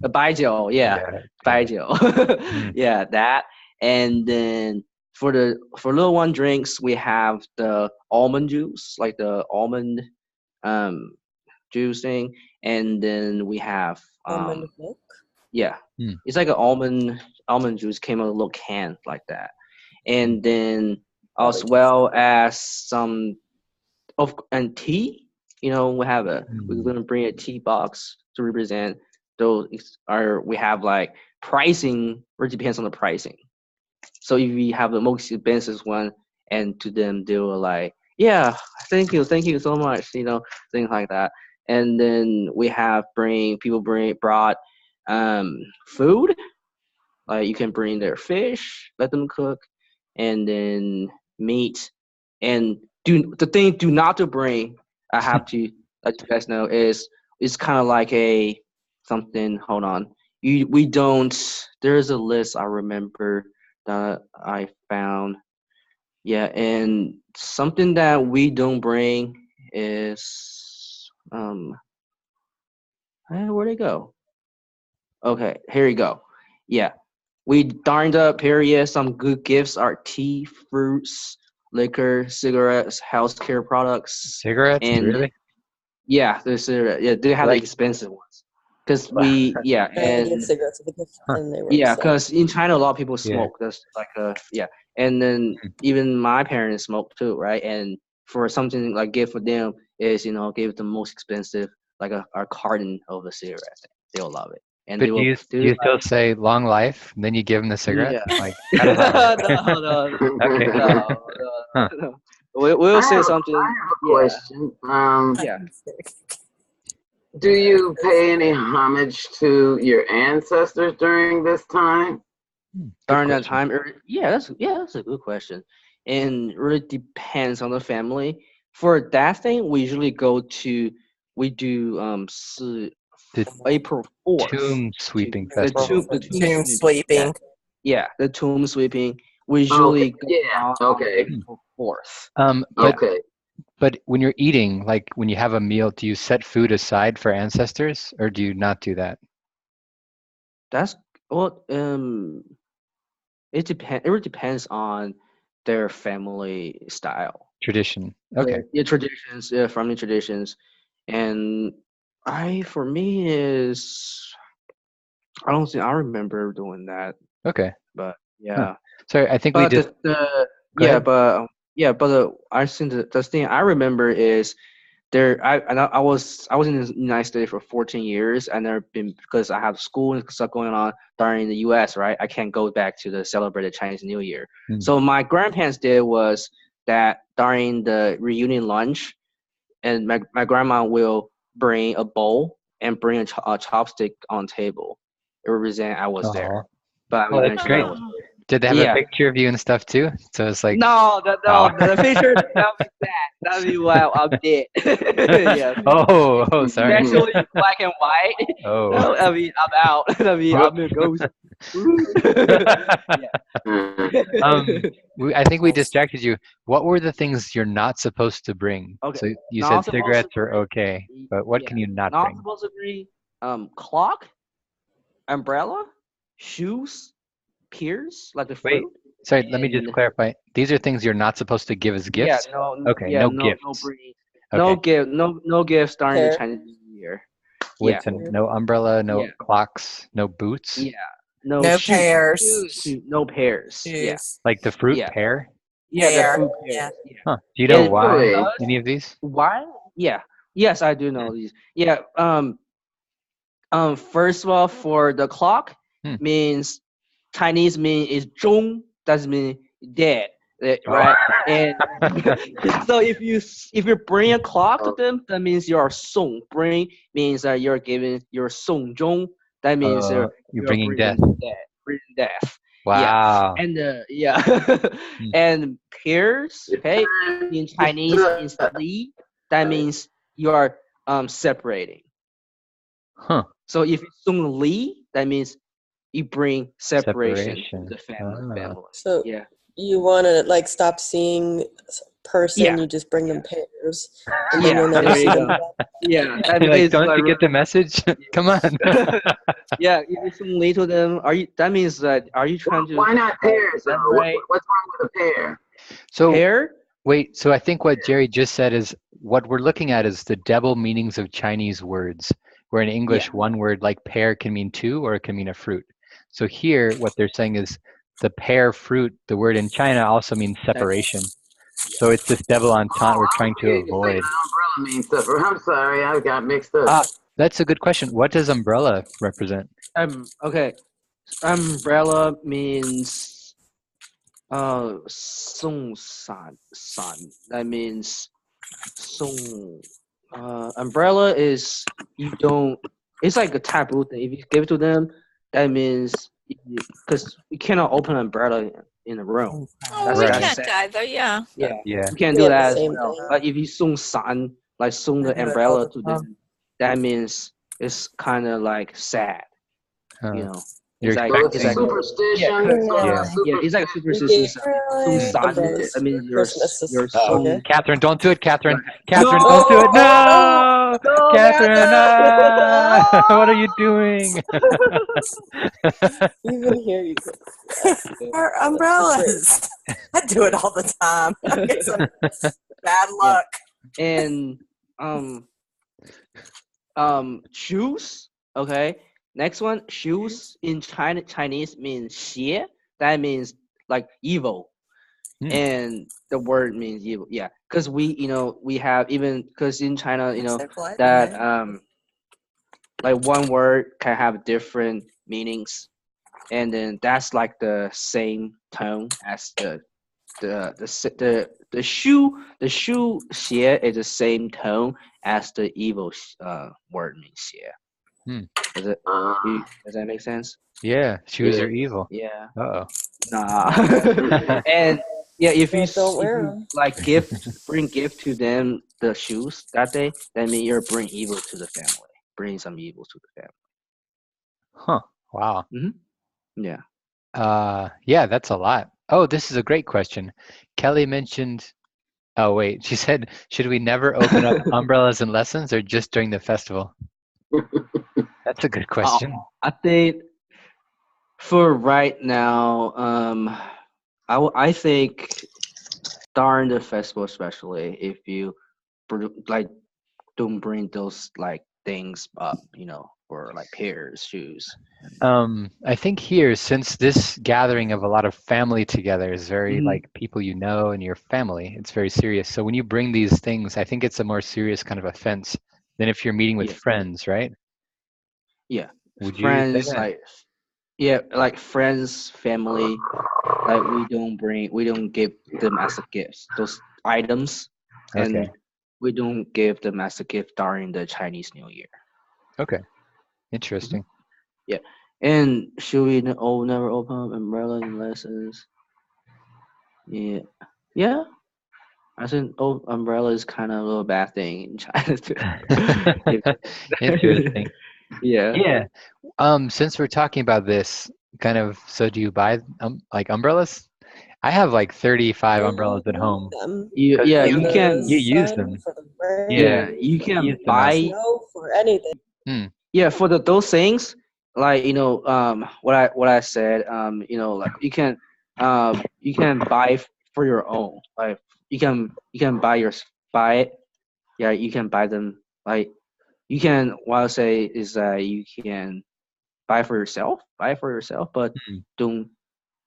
baijiu, yeah, Got it. baijiu, Mm. yeah, that, and then for little one drinks we have the almond juice, like the almond um juice thing, and then we have Almond milk. yeah, Mm. it's like an almond juice came in a little can like that, and then as well as some and tea. We have we're gonna bring a tea box to represent those are we have like pricing, or it depends on the pricing. So if we have the most expensive one, and to them they were like, yeah, thank you so much, things like that. And then we have brought food, like you can bring their fish, let them cook, and then meat. And do not to bring. I have to let you guys know is it's kind of like a something. Hold on, we don't. There's a list I remember that I found. Yeah, and something that we don't bring is where'd it go? Okay, here you go. Yeah, we darned up. Here is some good gifts: are tea, fruits, liquor, cigarettes, healthcare products, Cigarettes? and Really? yeah, the cigarette. Yeah, they have the Like, expensive ones. Cause wow. yeah, I did and cigarettes as a gift, Huh. and they were yeah, so. cause in China a lot of people Yeah. smoke. That's like yeah, and then even my parents smoke too, right? And for something like gift for them is give the most expensive, like a carton of a cigarette. They'll love it, and But they will. do you still say long life, and then you give them the cigarette? Yeah. Like, how does that work? No. Okay. Huh. No. We'll say something. I have a Yeah. question. Yeah. Do you pay any homage to your ancestors during this time? During that time, that's a good question, and really depends on the family. For that thing, we usually we do The April 4th. tomb sweeping The festival. Tomb sweeping. Yeah, the tomb sweeping. We usually go yeah, out okay. on April 4th. Okay. But when you're eating, like when you have a meal, do you set food aside for ancestors, or do you not do that? That's well, it really depends on their family style. Tradition. Okay. Yeah, traditions, yeah, family traditions, and for me is I don't think I remember doing that, Okay. but yeah, Sorry, I think we but just. Go yeah, ahead. but I think the thing I remember is there. I was in the United States for 14 years, and there been because I have school and stuff going on during the U.S. Right, I can't go back to the celebrated Chinese New Year. So my grandparents did was that during the reunion lunch, and my grandma will bring a bowl and bring a chopstick on table. It represent I was there, Aw. but I Oh, that's mentioned great. I was. Did they have Yeah. a picture of you and stuff too? So it's like. No, Oh. the picture that'll be that. That'll be while I'm dead. Yeah. Oh, sorry. Especially black and white. Oh. I mean, I'm out. I mean, I'm a ghost. I think we distracted you. What were the things you're not supposed to bring? Okay, So you not said supposed to cigarettes are bring- okay, but what can you not Not bring? supposed to bring clock, umbrella, shoes, peers, like the Wait, fruit. sorry, let me just and- clarify. These are things you're not supposed to give as gifts? Yeah, no. Okay, yeah, no no gifts. bring, Okay. no gifts during the Pear. Chinese New Year. With Yeah. some, no umbrella, no Yeah. clocks, no boots? Yeah. No, No shoes. pears. Shoes, no pears. Yeah. Shoes. Like the fruit Yeah. pear? Yeah, Pear, the fruit yeah. pears. Yeah. Huh. Do you know And why really? any of these? Why? Yeah. Yes, I do know these. Yeah. First of all, for the clock Hmm. means Chinese mean is 钟, that mean dead. right? And so if you bring a clock to them, that means you are song. Bring means that you're giving your song zhong. That means You're bringing death. Bringing death. Wow. And and pairs, okay, in Chinese means li. That means you are separating. Huh. So if you sung li, that means you bring separation to Separation. the family. So Yeah. you want to like stop seeing person, Yeah. you just bring them pairs, and then Yeah, you'll never there see you them go. again. Yeah, that Like, means don't like you get the message? Come on. yeah, if you sung li to them, that means that are you trying to Why not pairs? Though? separate What's wrong with a pair? So pair? wait, so I think what Jerry just said is what we're looking at is the double meanings of Chinese words, where in English one word like pear can mean two or it can mean a fruit. So here what they're saying is the pear fruit, the word in China also means separation. So it's this double entente we're trying to avoid. Umbrella means separate. I'm sorry, I got mixed up. That's a good question. What does umbrella represent? Okay. Umbrella means song san. That means song. Umbrella is you don't. It's like a taboo thing. If you give it to them, that means because you cannot open an umbrella in a room. Oh, we can't either. Yeah. Yeah, Yeah. you can't We do have that the as same well. thing. But if you sung san, like sung the I do it all umbrella the to time. them, that means it's kind of like sad. You know, You're it's like So it's it's a like superstition. it's like a superstition. Sung san. Umbrellas I mean, for you're Christmas is you're okay. sung. Catherine, don't do it, Catherine. Right. Catherine, No! don't do it. No! No, Catherine, Catherine! what are you doing? Even here, you can. Our umbrellas. I do it all the time. I get some bad luck. And shoes. Okay. Next one, shoes in Chinese means 鞋. That means like evil. And the word means evil. Yeah, because we have even because in China, that like one word can have different meanings, and then that's like the same tone as the shoe 鞋 is the same tone as the evil word means 鞋. Does that make sense? Yeah, shoes are evil. Yeah. Uh-oh. Nah. And yeah, if you Don't wear them. like bring gift to them the shoes that day, that means you're bringing evil to the family. Bring some evil to the family. Huh. Wow. Yeah. Yeah, that's a lot. Oh, this is a great question. Kelly mentioned, oh wait, she said, should we never open up umbrellas and lessons or just during the festival? That's a good question. I think for right now, I think during the festival, especially if you like don't bring those like things up, or like pairs, shoes. I think here, since this gathering of a lot of family together is very like people you know and your family, it's very serious. So when you bring these things, I think it's a more serious kind of offense than if you're meeting with friends, right? Yeah. Would friends, you say that? like friends, family, like we don't give them as a gift those items, and we don't give them as a gift during the Chinese New Year. Okay, interesting. Yeah, and should we never open up umbrella in lessons? Yeah. I think umbrella is kind of a little bad thing in China too. Interesting. Yeah. Since we're talking about this, kind of, so do you buy like umbrellas? I have like 35 umbrellas at home. You can use them. You can buy for anything. Yeah, for those things, like what I said, like you can buy for your own, like you can buy it. Yeah, you can buy them. Like you can, what I say is that you can buy for yourself, but don't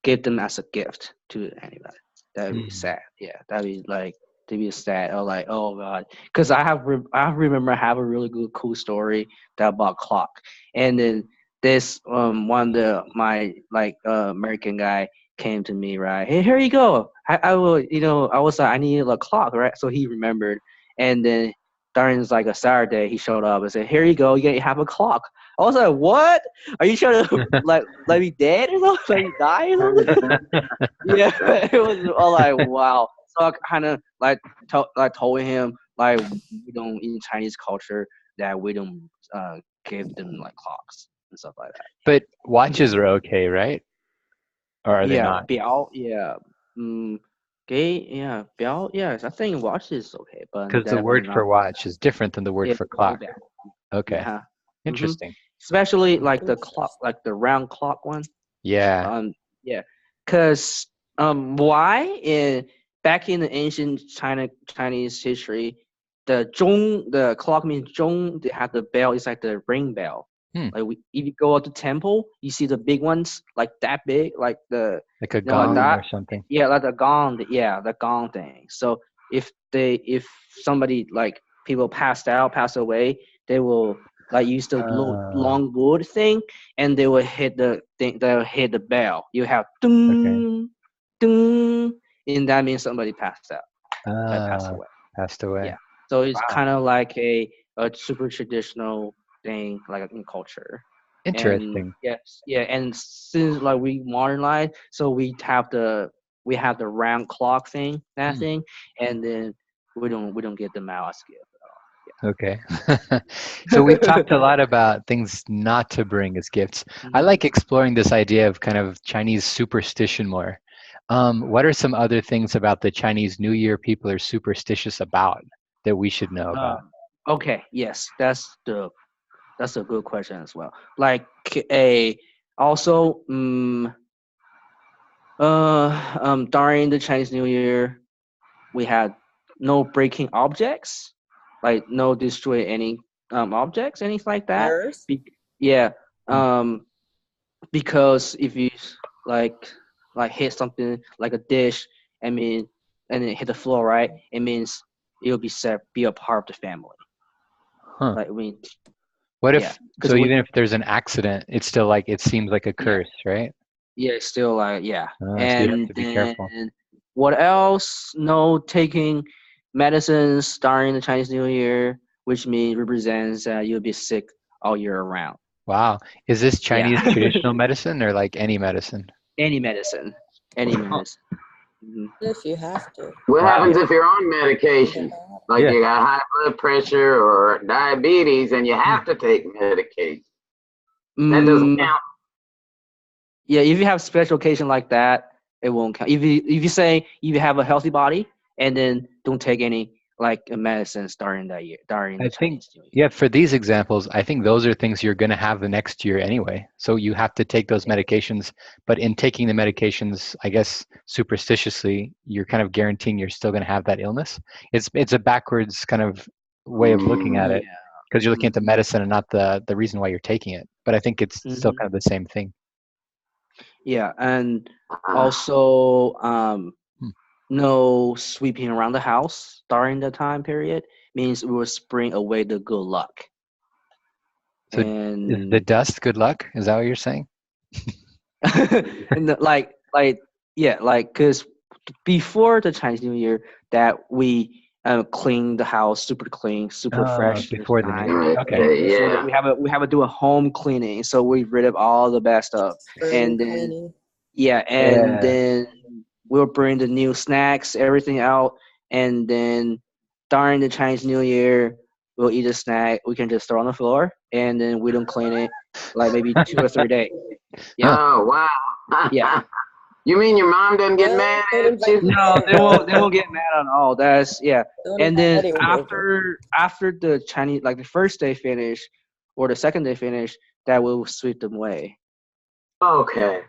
give them as a gift to anybody. That'd be sad. Yeah, that'd be like to be sad. Or like, oh god, because I remember I have a really cool story about clock, and then this one of my American guy, came to me, right? Hey, here you go. I will, I was like, I need a clock, right? So he remembered, and then during like a Saturday, he showed up and said, "Here you go. You have a clock." I was like, "What? Are you trying to like let me dead or something? Let me die or something?" Yeah, it was all like, wow. So I kind of like told him like we don't in Chinese culture that we don't give them like clocks and stuff like that. But watches are okay, right? Or are they Yeah, not? 表, yeah. Gay, yeah, 表, yes. I think watch is okay, but Because the definitely word for not. watch is different than the word Yeah, for clock. yeah. Okay, Yeah. interesting. Especially like the clock, like the round clock one. Yeah. Yeah, because why in back in the ancient Chinese history, the zhong, the clock means zhong. They have the bell. It's like the ring bell. Hmm. Like if you go to temple, you see the big ones like that big, like the Like a you know like gong that. or something. Yeah, like the gong. Yeah, the gong thing. So if somebody like people passed away, they will like use the long wood thing, and they will hit the thing. They'll hit the bell. You have ding, ding, and that means somebody passed out, like passed away. Passed away. Yeah. So it's Wow. kind of like a super traditional thing, like in culture. Interesting. And yes, yeah. And since like we modernize, so we have the round clock thing, that thing, and then we don't get them out as gift. Okay. So we've talked a lot about things not to bring as gifts. I like exploring this idea of kind of Chinese superstition more. What are some other things about the Chinese New Year people are superstitious about that we should know about? Okay, yes, that's a good question as well. Like also during the Chinese New Year, we had no breaking objects, like no destroy any objects, anything like that. Mirrors? Because if you like hit something like a dish, I mean, and it hit the floor, right? It means it'll be a part of the family. Huh. Like What if yeah, so even if there's an accident, it's still like it seems like a curse, right? Yeah, it's still like yeah. So you have And to be then careful. what else? No taking medicines during the Chinese New Year, which means represents that you'll be sick all year around. Wow. Is this Chinese Yeah. traditional medicine or like any medicine? Any medicine. Mhm. If you have to. What Wow. happens if you're on medication? Like Yeah. you got high blood pressure or diabetes and you have to take medication? That doesn't count. Yeah, if you have special occasion like that, it won't count. If you say you have a healthy body and then don't take any like medicines during that year, during the Chinese New Year. Yeah, for these examples, I think those are things you're going to have the next year anyway. So you have to take those medications, but in taking the medications, I guess superstitiously, you're kind of guaranteeing you're still going to have that illness. It's a backwards kind of way of looking at it because you're looking at the medicine and not the reason why you're taking it. But I think it's still kind of the same thing. Yeah, and also no sweeping around the house during the time period means it will bring away the good luck. So is the dust good luck? Is that what you're saying? And because before the Chinese New Year, that we clean the house super clean, super fresh before the New Year. Okay. So we have to do a home cleaning, so we rid of all the bad stuff, and then then we'll bring the new snacks, everything out, and then during the Chinese New Year, we'll eat a snack. We can just throw on the floor, and then we don't clean it, like maybe 2 or 3 days. Yeah. Oh wow. Yeah. You mean your mom doesn't get mad at you? No, they won't get mad at all. That's yeah. And then after the Chinese, like the first day finish, or the second day finish, that will sweep them away. Okay.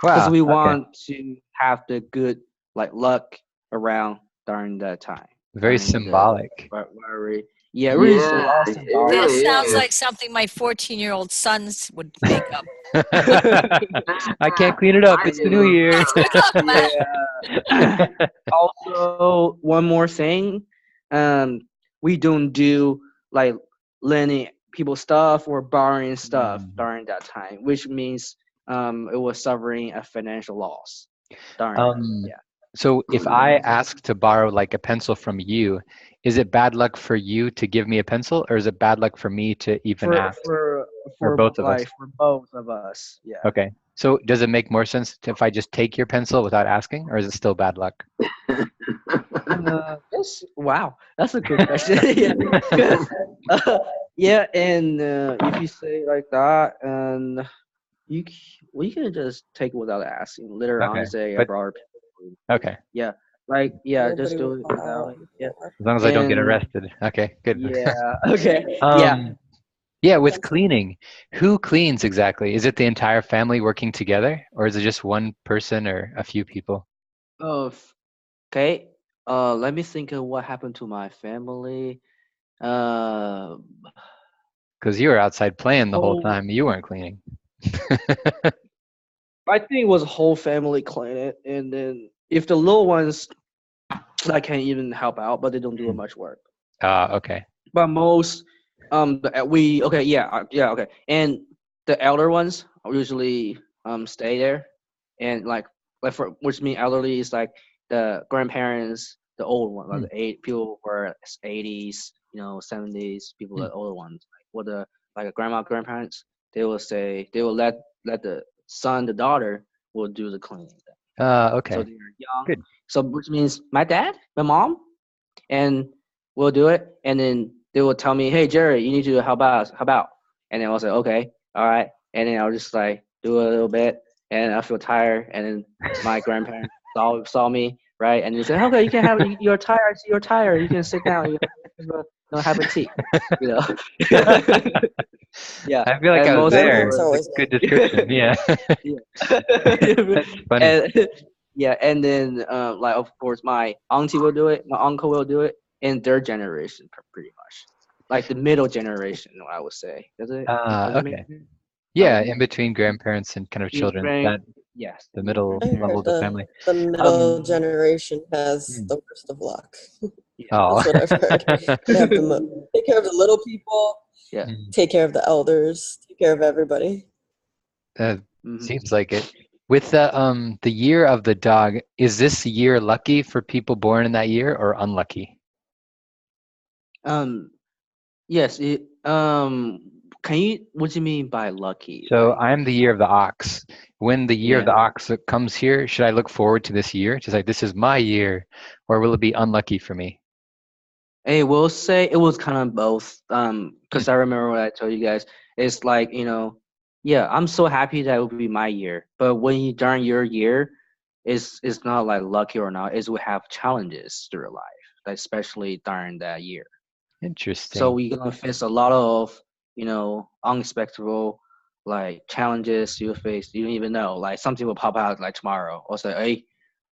Because we want to have the good luck around during that time. Very symbolic. Yeah, really That sounds like something my 14-year-old sons would make up. I can't clean it up. It's the New Year. Also, one more thing, we don't do like lending people stuff or borrowing stuff during that time, which means it was suffering a financial loss. Darn. Um, So if I ask to borrow like a pencil from you, is it bad luck for you to give me a pencil, or is it bad luck for me to even ask? For both of us. for both of us. Yeah. Okay. So does it make more sense if I just take your pencil without asking, or is it still bad luck? Yes. Wow, that's a good question. Yeah. Yeah, and if you say like that, and we can just take it without asking. Later on, Okay, say I but- brought a pencil. Okay. Yeah, like yeah, Nobody just do would it call without. out Yeah. before. As long as I don't get And- arrested. Okay, good. Yeah. Okay. Yeah. Yeah, with Pencil. cleaning, who cleans exactly? Is it the entire family working together, or is it just one person or a few people? Okay. Let me think of what happened to my family. Because you were outside playing the whole Oh. time. You weren't cleaning. I think it was whole family clean it, and then if the little ones, I can't even help out, but they don't do much work. Okay. But most, okay, and the elder ones usually stay there, and like for which means elderly is like the grandparents, the old one, like the people who are 80s, 70s, people the older ones, like what the like a grandparents, they will let the son, the daughter will do the cleaning. Okay. So they're young. Good. So which means my dad, my mom, and we'll do it, and then they will tell me, "Hey Jerry, you need to help out. And then I'll say, "Okay, all right." And then I'll just like do a little bit, and I feel tired. And then my grandparents saw me, right? And they said, "Okay, you can have you're tired. You're tired. You can sit down. Have a tea." You know. Yeah. I feel like and I was most there. of Grandparents are It's always a good description. Yeah. That's funny. And, yeah, and then like of course my auntie will do it, my uncle will do it, in their generation pretty much, like the middle generation, I would say. Does it? Does it make Okay. sense? Yeah, in between grandparents and kind of In children. between- That Yes. the middle I heard level of the family. the middle generation has the worst of luck. Oh. That's what I've heard. They have take care of the little people. Yeah. Take care of the elders. Take care of everybody. Mhm. Seems like it. With the year of the dog, is this year lucky for people born in that year or unlucky? Yes. Can you? What do you mean by lucky? So Like, I'm the year of the ox. When the year of Yeah. the ox comes here, should I look forward to this year? Just like this is my year, or will it be unlucky for me? I will say it was kind of both. Because I remember what I told you guys. It's like yeah, I'm so happy that it would be my year. But when you during your year, it's not like lucky or not. Is we have challenges through life, like, especially during that year. Interesting. So we're gonna face a lot of unexpected like challenges you face. You don't even know. Like something will pop out like tomorrow, or say, "Hey,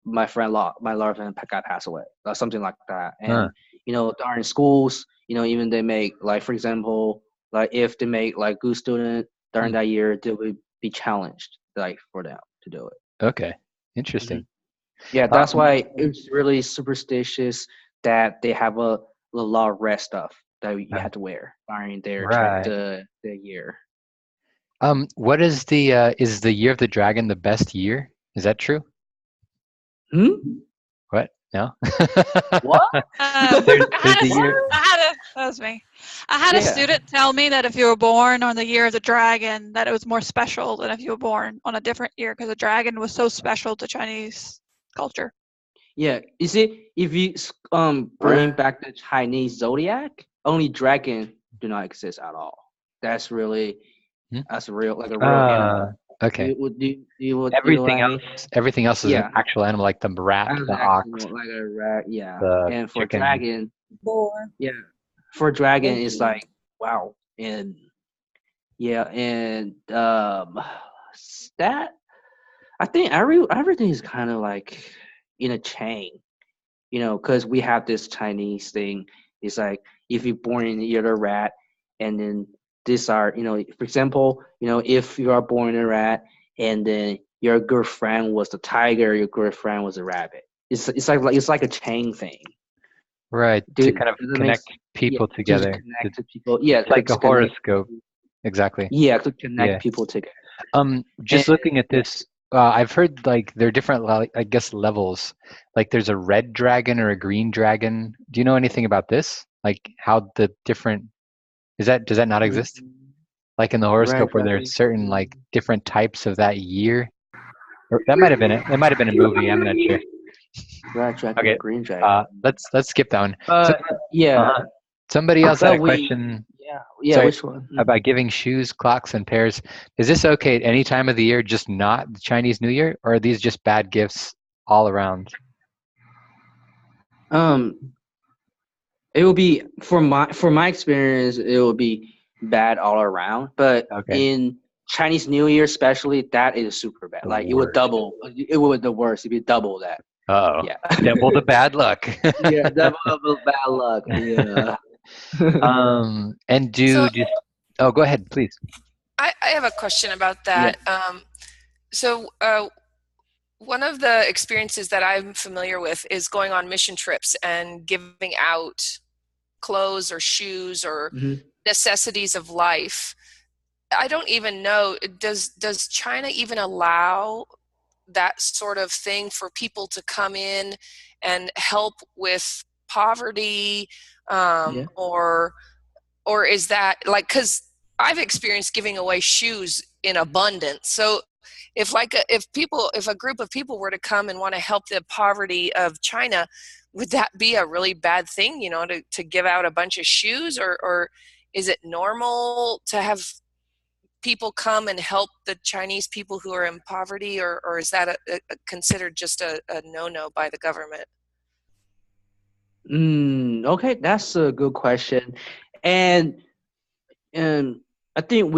my loved friend got passed away," or something like that. And during schools, even they make like, for example, like if they make like good student during that year, they will be challenged like for them to do it. Okay. Interesting. Yeah, that's why it's really superstitious that they have a lot of red stuff that you had to wear during their the year. What is the year of the dragon the best year? Is that true? What? No. What? That was me. I had a Yeah. student tell me that if you were born on the year of the dragon, that it was more special than if you were born on a different year, because the dragon was so special to Chinese culture. Yeah, you see, if you bring back the Chinese zodiac, only dragon do not exist at all. That's really that's real, like a real animal. Okay. Everything else is an actual animal, like the rat, As the an ox. animal, like a rat, yeah. the And for chicken. dragon, Boar. yeah, for dragon Thank it's you. like wow, and that I think everything is kind of like in a chain, because we have this Chinese thing. It's like if you're born in the year of the rat, and then these are, for example, if you are born in a rat, and then your good friend was the tiger, your good friend was a rabbit. It's like a chain thing. Right. To kind of does it connect make- people yeah, together. to connect to people. Yeah, It's like a to connect- horoscope. Exactly. Yeah, to connect Yeah. people together. Just looking at this, I've heard like there are different, I guess, levels. Like there's a red dragon or a green dragon. Do you know anything about this? Like how the different does that not exist? Like in the horoscope Red where dragon. there's certain like different types of that year? Or that might have been it. It might have been a movie. I'm not sure. Red dragon, Okay. green dragon. Let's skip that one. Yeah. Uh-huh. Somebody else had a But we. question Yeah. Sorry, Which one? about giving shoes, clocks, and pairs. Is this okay at any time of the year, just not the Chinese New Year, or are these just bad gifts all around? It will be for my experience. It will be bad all around. But Okay. in Chinese New Year, especially, that is super bad. The Like it would worst. double. It would the worst. It'd be double that. Uh-oh. Yeah. Double the bad luck. Yeah. Double the bad luck. Yeah. And So- oh, go ahead, please. I have a question about that. So one of the experiences that I'm familiar with is going on mission trips and giving out clothes or shoes or necessities of life. I don't even know, does China even allow that sort of thing for people to come in and help with poverty, or is that like, because I've experienced giving away shoes in abundance. So if a group of people were to come and want to help the poverty of China, would that be a really bad thing, to give out a bunch of shoes, or is it normal to have people come and help the Chinese people who are in poverty, or is that considered just a no-no by the government? Okay, that's a good question, and I think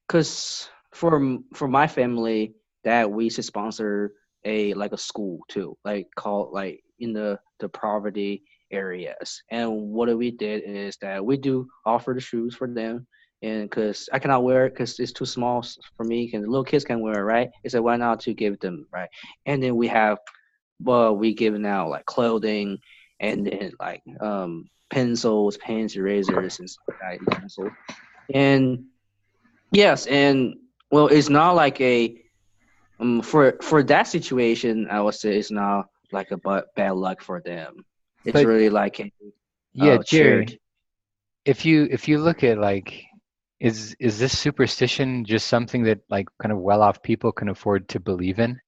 because for my family, that we should sponsor a school too, like called like in the poverty areas. And what we did is that we do offer the shoes for them, and because I cannot wear it because it's too small for me, because little kids can wear it, right? It's why not to give them, right? And then we give now like clothing, and then like pencils, pens, erasers, and stuff like that, pencil. And yes, and well, it's not like a for that situation. I would say it's not like a bad luck for them. It's But- really like a Yeah, Jerry. shared. If you look at like, is this superstition just something that like kind of well-off people can afford to believe in?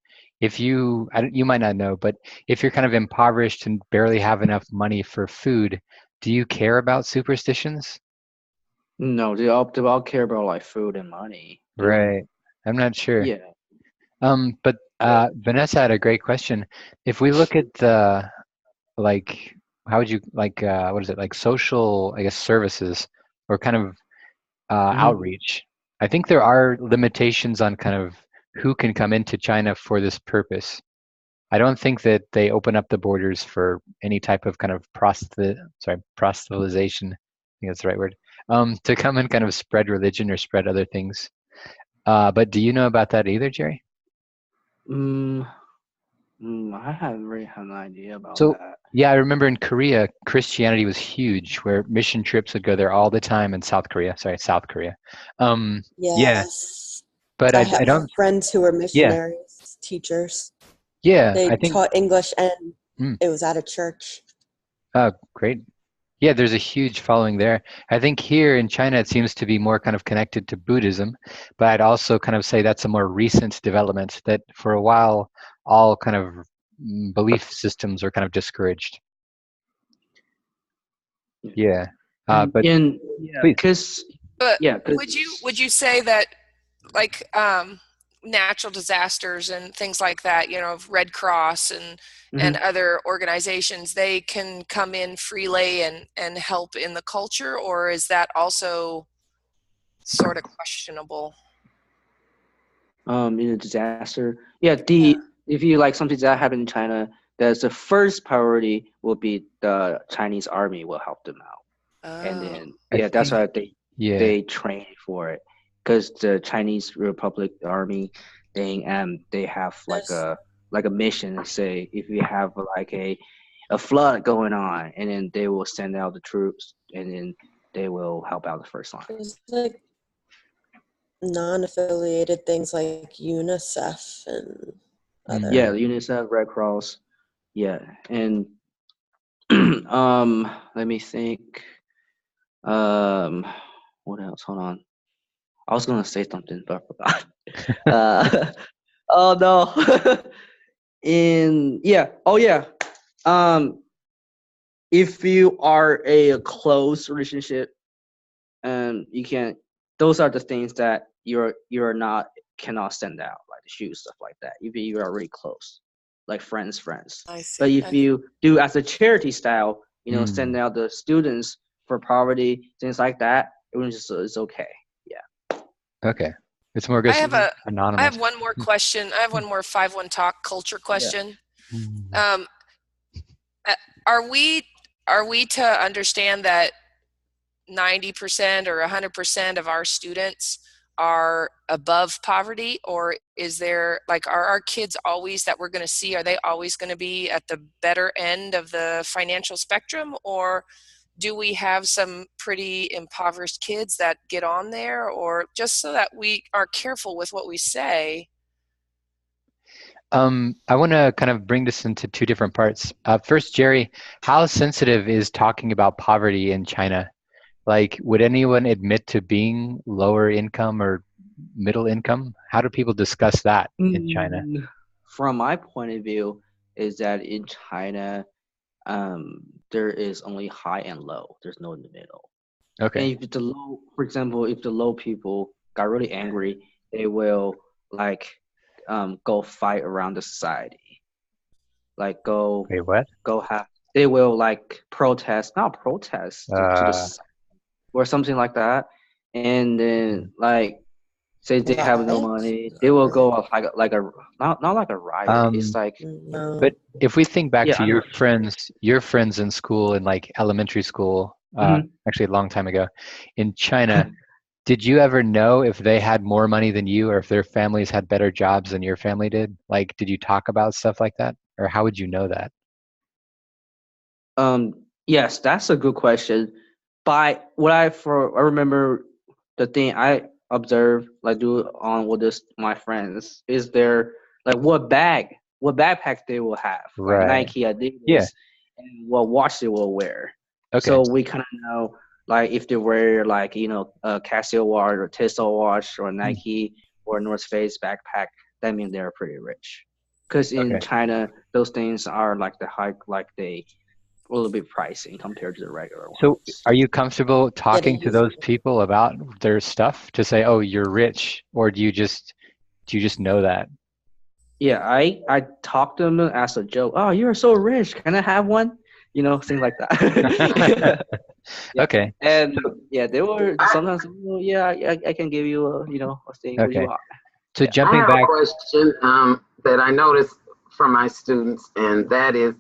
If you might not know, but if you're kind of impoverished and barely have enough money for food, do you care about superstitions? No, they all care about like food and money. Right. I'm not sure. Yeah. But Vanessa had a great question. If we look at the like, how would you like what is it, like social, I guess, services or kind of outreach? I think there are limitations on kind of who can come into China for this purpose. I don't think that they open up the borders for any type of kind of proselytization. I think that's the right word. To come and kind of spread religion or spread other things. But do you know about that either, Jerry? I haven't really had an idea about So that. yeah, I remember in Korea, Christianity was huge, where mission trips would go there all the time in South Korea. South Korea. Yeah, Yes. but I I have don't. friends who were missionaries, teachers. Yeah, They I think. taught English, and Mm. it was at a church. Oh, great. Yeah, there's a huge following there. I think here in China, it seems to be more kind of connected to Buddhism, but I'd also kind of say that's a more recent development, that for a while, all kind of belief systems are kind of discouraged. Yeah. But and please. because But yeah, would you say that like natural disasters and things like that, Red Cross and other organizations, they can come in freely and help in the culture, or is that also sort of questionable? In a disaster, if you like something that happened in China, that's the first priority will be the Chinese army will help them out. And then that's why they train for it, because the Chinese Republic Army thing, they have like a mission. Say if you have like a flood going on, and then they will send out the troops, and then they will help out the first line. non-affiliated things like UNICEF and other. Yeah, UNICEF, Red Cross. Yeah, and let me think. What else? Hold on. I was gonna say something, but I forgot. Oh no. Oh yeah. If you are a close relationship, you can't. Those are the things that you're not cannot send out, like the shoes, stuff like that. If you are really close, like friends. I see. But if you do as a charity style, send Mm. out the students for poverty, things like that, it's okay. Yeah. Okay. It's more I just have anonymous. one more question. I have one more 5-1 talk culture question. Mm. Are we to understand that 90% or 100% of our students are above poverty, or is there are our kids always that we're going to see, are they always going to be at the better end of the financial spectrum, or do we have some pretty impoverished kids that get on there, or just so that we are careful with what we say? I want to kind of bring this into two different parts. First, Jerry, how sensitive is talking about poverty in China? Like, would anyone admit to being lower income or middle income? How do people discuss that in China? From my point of view, is that in China, there is only high and low. There's no in the middle. Okay. And if the low, for example, if the low people got really angry, they will go fight around the society. Like Wait, what? they will protest, not protest to the society or something like that. And then say they have no money, they will go off not like a riot. It's like No. But if we think back Yeah, to I know. your friends in school, in like elementary school, actually a long time ago, in China, did you ever know if they had more money than you, or if their families had better jobs than your family did? Like, did you talk about stuff like that, or how would you know that? Yes, that's a good question. But I remember the thing I observed, do on with my friends, is there what backpack they will have, like Right. Nike, Adidas, Yeah. and what watch they will wear. Okay. So we kind of know if they wear a Casio watch or Tissot watch or Nike or North Face backpack, that means they're pretty rich. Because in Okay. China, those things are a little bit pricey compared to the regular ones. So, are you comfortable talking to used those people about their stuff to say, "Oh, you're rich," or do you just know that? Yeah, I talk to them as a joke. Oh, you're so rich. Can I have one? Things like that. Yeah. Okay. And they were sometimes. Well, yeah, I can give you a thing. What you Okay. want. So Yeah. I jumping have back. a question that I noticed from my students, and that is,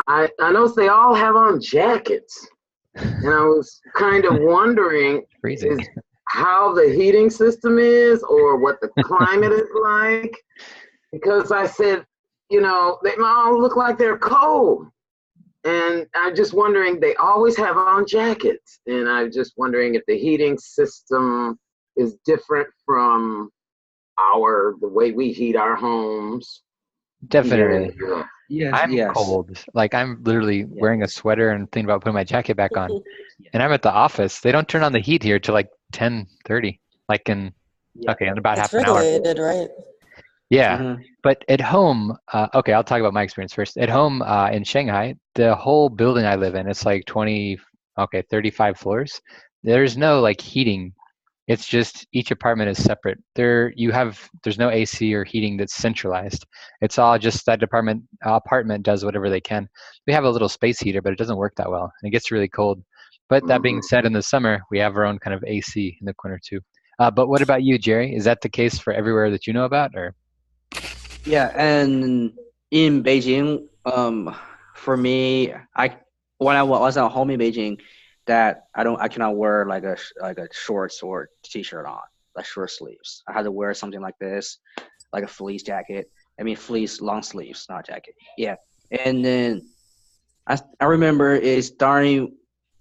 I noticed they all have on jackets, and I was kind of wondering Freezing. is how the heating system is, or what the climate is like, because I said, they all look like they're cold, and I'm just wondering, they always have on jackets, and I'm just wondering if the heating system is different from the way we heat our homes. Definitely. Yes. I'm Yes. cold. Like, I'm literally wearing a sweater and thinking about putting my jacket back on. And I'm at the office. They don't turn on the heat here till like 10:30. Like in about It's half an hour. regulated, right? Yeah. But at home, okay, I'll talk about my experience first. At home in Shanghai, the whole building I live in, it's like 35 floors. There's no like heating. It's just each apartment is separate. There's no AC or heating that's centralized. It's all just that apartment does whatever they can. We have a little space heater, but it doesn't work that well, and it gets really cold. But that being said, in the summer we have our own kind of AC in the corner too. But what about you, Jerry? Is that the case for everywhere that you know about, or? Yeah, and in Beijing, for me, when I was at home in Beijing, that I cannot wear like a shorts or t-shirt on, like short sleeves. I had to wear something like this, like a fleece jacket. I mean fleece long sleeves, not jacket. Yeah, and then I remember it's starting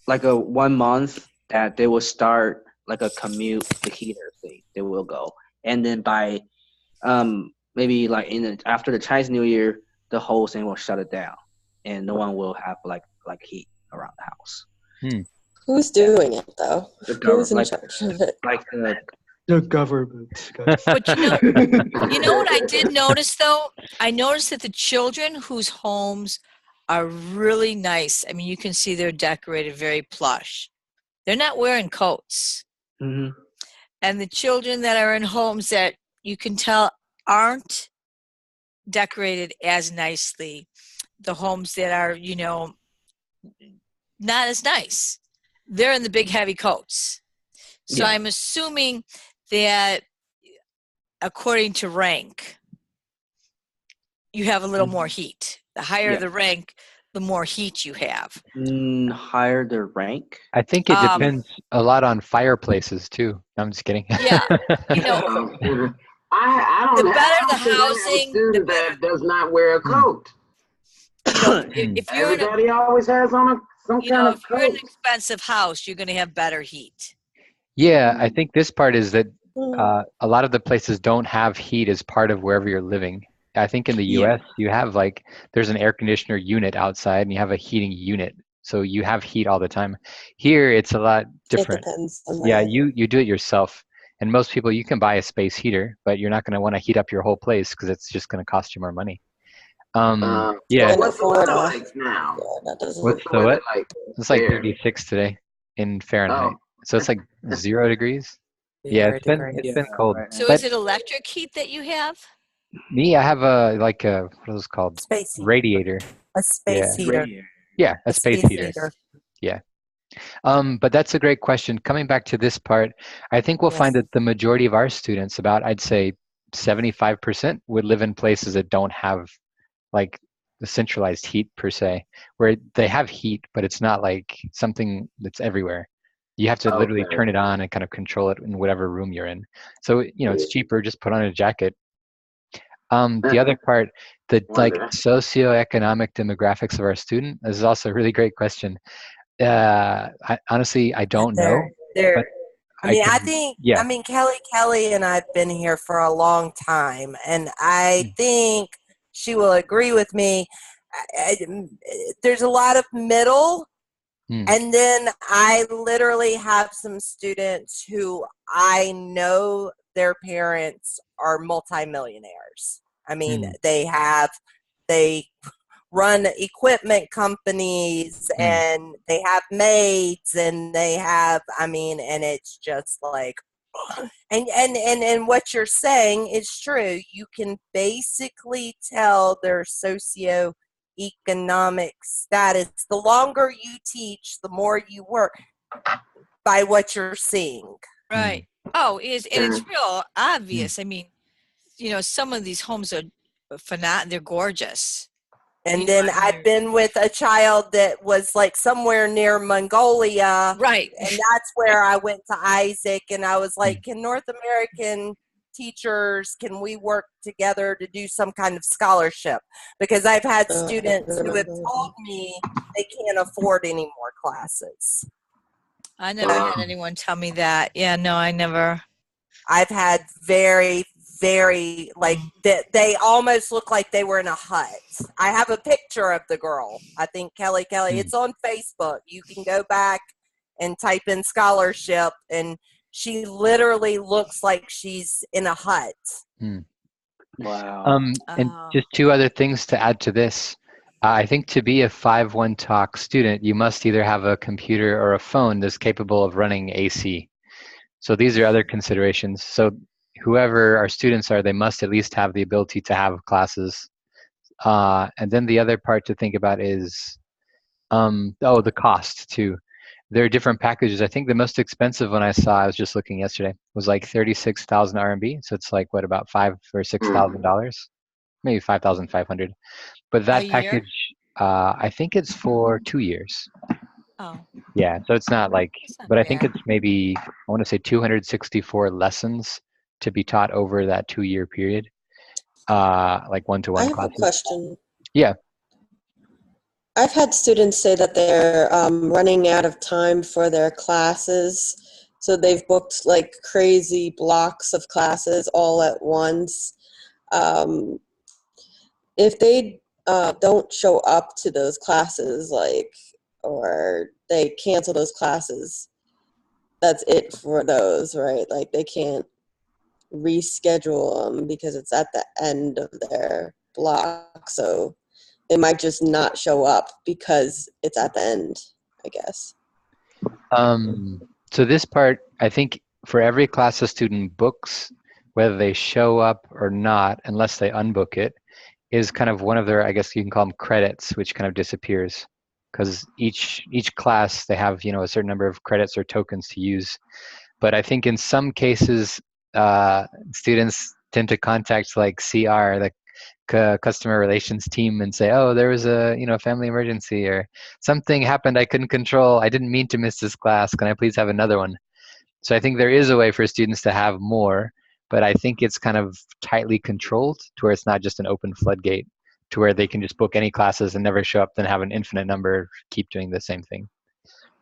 like a 1 month that they will start like a commute the heater thing. They will go, and then by maybe like after the Chinese New Year, the whole thing will shut it down, and no one will have like heat around the house. Who's doing it though? Who's in charge of it? Like the government. But you know what I did notice though? I noticed that the children whose homes are really nice. I mean, you can see they're decorated very plush. They're not wearing coats. Mm-hmm. And the children that are in homes that you can tell aren't decorated as nicely, the homes that are, you know, not as nice, they're in the big heavy coats. So I'm assuming that according to rank, you have a little more heat. The higher the rank, the more heat you have. Higher the rank? I think it depends a lot on fireplaces too. I'm just kidding. Yeah, you know, I don't the have, better the I don't think I have a housing, student the better. that does not wear a coat. You know, if you're in Everybody always has on some you kind know, of if you're in coat. an expensive house, you're going to have better heat. Yeah, I think this part is that a lot of the places don't have heat as part of wherever you're living. I think in the US, you have like, there's an air conditioner unit outside and you have a heating unit. So you have heat all the time. Here, it's a lot different. It depends on Yeah, where. you do it yourself. And most people, you can buy a space heater, but you're not going to want to heat up your whole place because it's just going to cost you more money. Yeah. What's the weather like now? Yeah, that doesn't. What's the what? Like It's like there? 36 today in Fahrenheit. Oh. So it's like 0 degrees. Yeah, it's been cold. So But is it electric heat that you have? me, I have a like a what is it called? Space heater. Radiator. A space heater. Yeah, a space heater. Yeah. But that's a great question. Coming back to this part, I think we'll find that the majority of our students, about I'd say 75%, would live in places that don't have like the centralized heat per se, where they have heat, but it's not like something that's everywhere. You have to literally turn it on and kind of control it in whatever room you're in. So, you know, it's cheaper, just put on a jacket. The other part, the like socioeconomic demographics of our student, this is also a really great question. Honestly, I don't know. But I mean, Kelly and I've been here for a long time, and I think she will agree with me. There's a lot of middle, and then I literally have some students who I know their parents are multimillionaires. I mean, they run equipment companies and they have maids and they have, I mean, and it's just like, and what you're saying is true. You can basically tell their socioeconomic status. The longer you teach, the more you work by what you're seeing. Right. Oh, it's real obvious. I mean, you know, some of these homes are phenomenal. They're gorgeous. And then I've been with a child that was like somewhere near Mongolia. Right. And that's where I went to Isaac, and I was like, can North American teachers, can we work together to do some kind of scholarship? Because I've had students who have told me they can't afford any more classes. I never had anyone tell me that. Yeah, no, I never. I've had very, like, they almost look like they were in a hut. I have a picture of the girl. I think Kelly, it's on Facebook. You can go back and type in scholarship, and she literally looks like she's in a hut. Wow. And just 2 other things to add to this. I think to be a 5-1 Talk student, you must either have a computer or a phone that's capable of running AC. So these are other considerations. So whoever our students are, they must at least have the ability to have classes. And then the other part to think about is, the cost too. There are different packages. I think the most expensive one I saw, I was just looking yesterday, was like 36,000 RMB. So it's like, what, about $5,000 or $6,000? Maybe 5,500. But that package, I think it's for 2 years. Oh. Yeah, so it's not like, but I think it's maybe, I want to say 264 lessons to be taught over that 2-year period, like one-to-one I have classes. a question. Yeah. I've had students say that they're running out of time for their classes So they've booked like crazy blocks of classes all at once. If they don't show up to those classes, like, or they cancel those classes, that's it for those, right? Like they can't reschedule them because it's at the end of their block. So they might just not show up because it's at the end, I guess. So this part, I think for every class a student books, whether they show up or not, unless they unbook it, is kind of one of their, I guess you can call them credits, which kind of disappears. Because each class, they have, a certain number of credits or tokens to use. But I think in some cases, students tend to contact like CR, the customer relations team, and say, oh, there was a family emergency or something happened I couldn't control. I didn't mean to miss this class. Can I please have another one? So I think there is a way for students to have more, but I think it's kind of tightly controlled to where it's not just an open floodgate to where they can just book any classes and never show up, then have an infinite number, keep doing the same thing.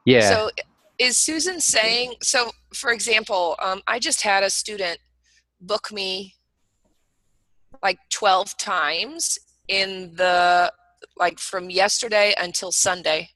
Yeah. So is Susan saying, so for example, I just had a student book me like 12 times in the, like from yesterday until Sunday,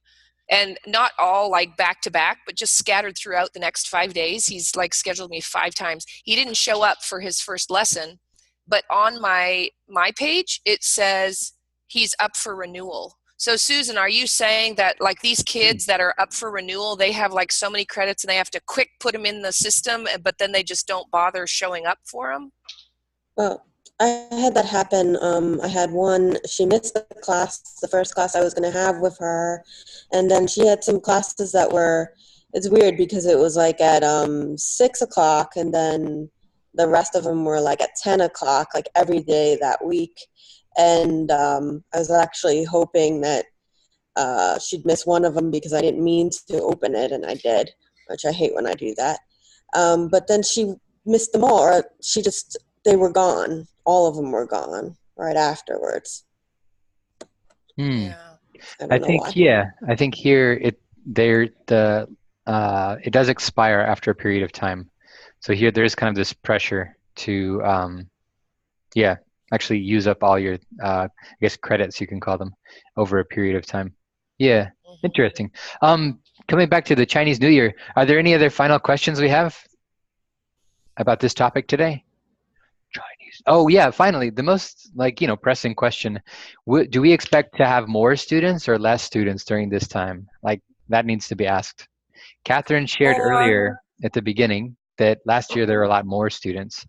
and not all like back to back, but just scattered throughout the next 5 days. He's like scheduled me 5 times. He didn't show up for his first lesson, but on my page, it says he's up for renewal. So Susan, are you saying that like these kids that are up for renewal, they have like so many credits and they have to quick put them in the system, but then they just don't bother showing up for them? Well, I had that happen. I had one, she missed the class, the first class I was going to have with her. And then she had some classes that were, it's weird because it was like at 6 o'clock and then the rest of them were like at 10 o'clock, like every day that week. And I was actually hoping that she'd miss one of them because I didn't mean to open it, and I did, which I hate when I do that. But then she missed them all, or they were gone. All of them were gone right afterwards. I don't know think why. I think here it does expire after a period of time. So here there's kind of this pressure to actually use up all your I guess credits, you can call them, over a period of time. Yeah, interesting. Coming back to the Chinese New Year, are there any other final questions we have about this topic today? Chinese. Oh yeah, finally, the most pressing question: do we expect to have more students or less students during this time? Like that needs to be asked. Catherine shared earlier at the beginning that last year there were a lot more students.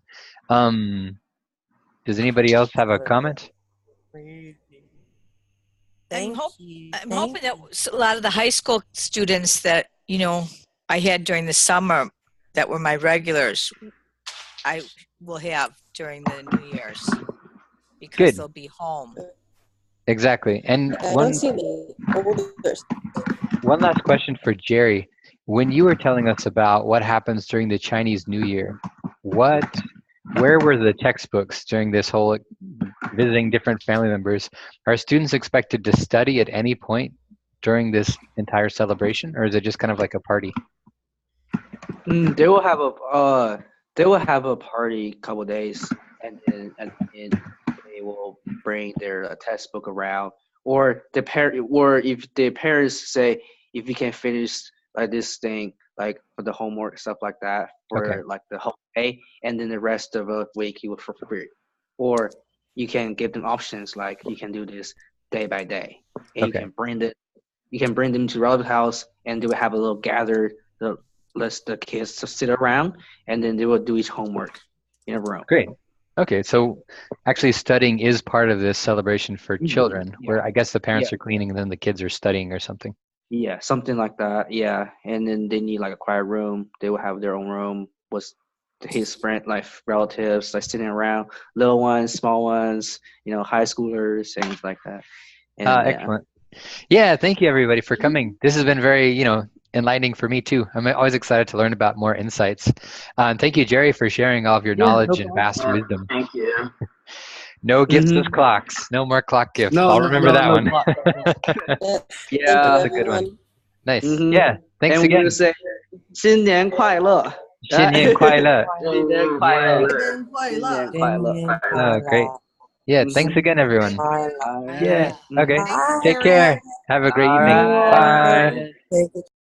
Does anybody else have a comment? I'm hoping that a lot of the high school students that I had during the summer that were my regulars, I will have during the New Year's because they'll be home. Exactly. And I don't see the olders. One last question for Jerry. When you were telling us about what happens during the Chinese New Year, where were the textbooks during this whole visiting different family members? Are students expected to study at any point during this entire celebration, or is it just kind of like a party? They will have a party a couple days, and then they will bring their textbook around, or if the parents say if you can finish like this thing, like for the homework, stuff like that, for like the whole day, and then the rest of the week you will for free. Or you can give them options, like you can do this day by day, and you can bring them to relative house, and they will have a little gather, let the kids to sit around, and then they will do each homework in a room. Great. Okay, so actually studying is part of this celebration for children, where I guess the parents are cleaning and then the kids are studying or something. Yeah, something like that. Yeah, and then they need like a quiet room. They will have their own room with his friend, like relatives, like sitting around, little ones, small ones, high schoolers, things like that. And, excellent. Yeah, thank you everybody for coming. This has been very, enlightening for me too. I'm always excited to learn about more insights. And thank you, Jerry, for sharing all of your knowledge and vast wisdom. Thank you. No gifts as clocks. No more clock gifts. I'll remember that one. Yeah, that's a good one. Nice. Yeah. Thanks again. 新年快乐！新年快乐。新年快乐！新年快乐！ Oh, great. Yeah, thanks again, everyone. Yeah. Okay. Take care. Have a great evening. Bye. Bye.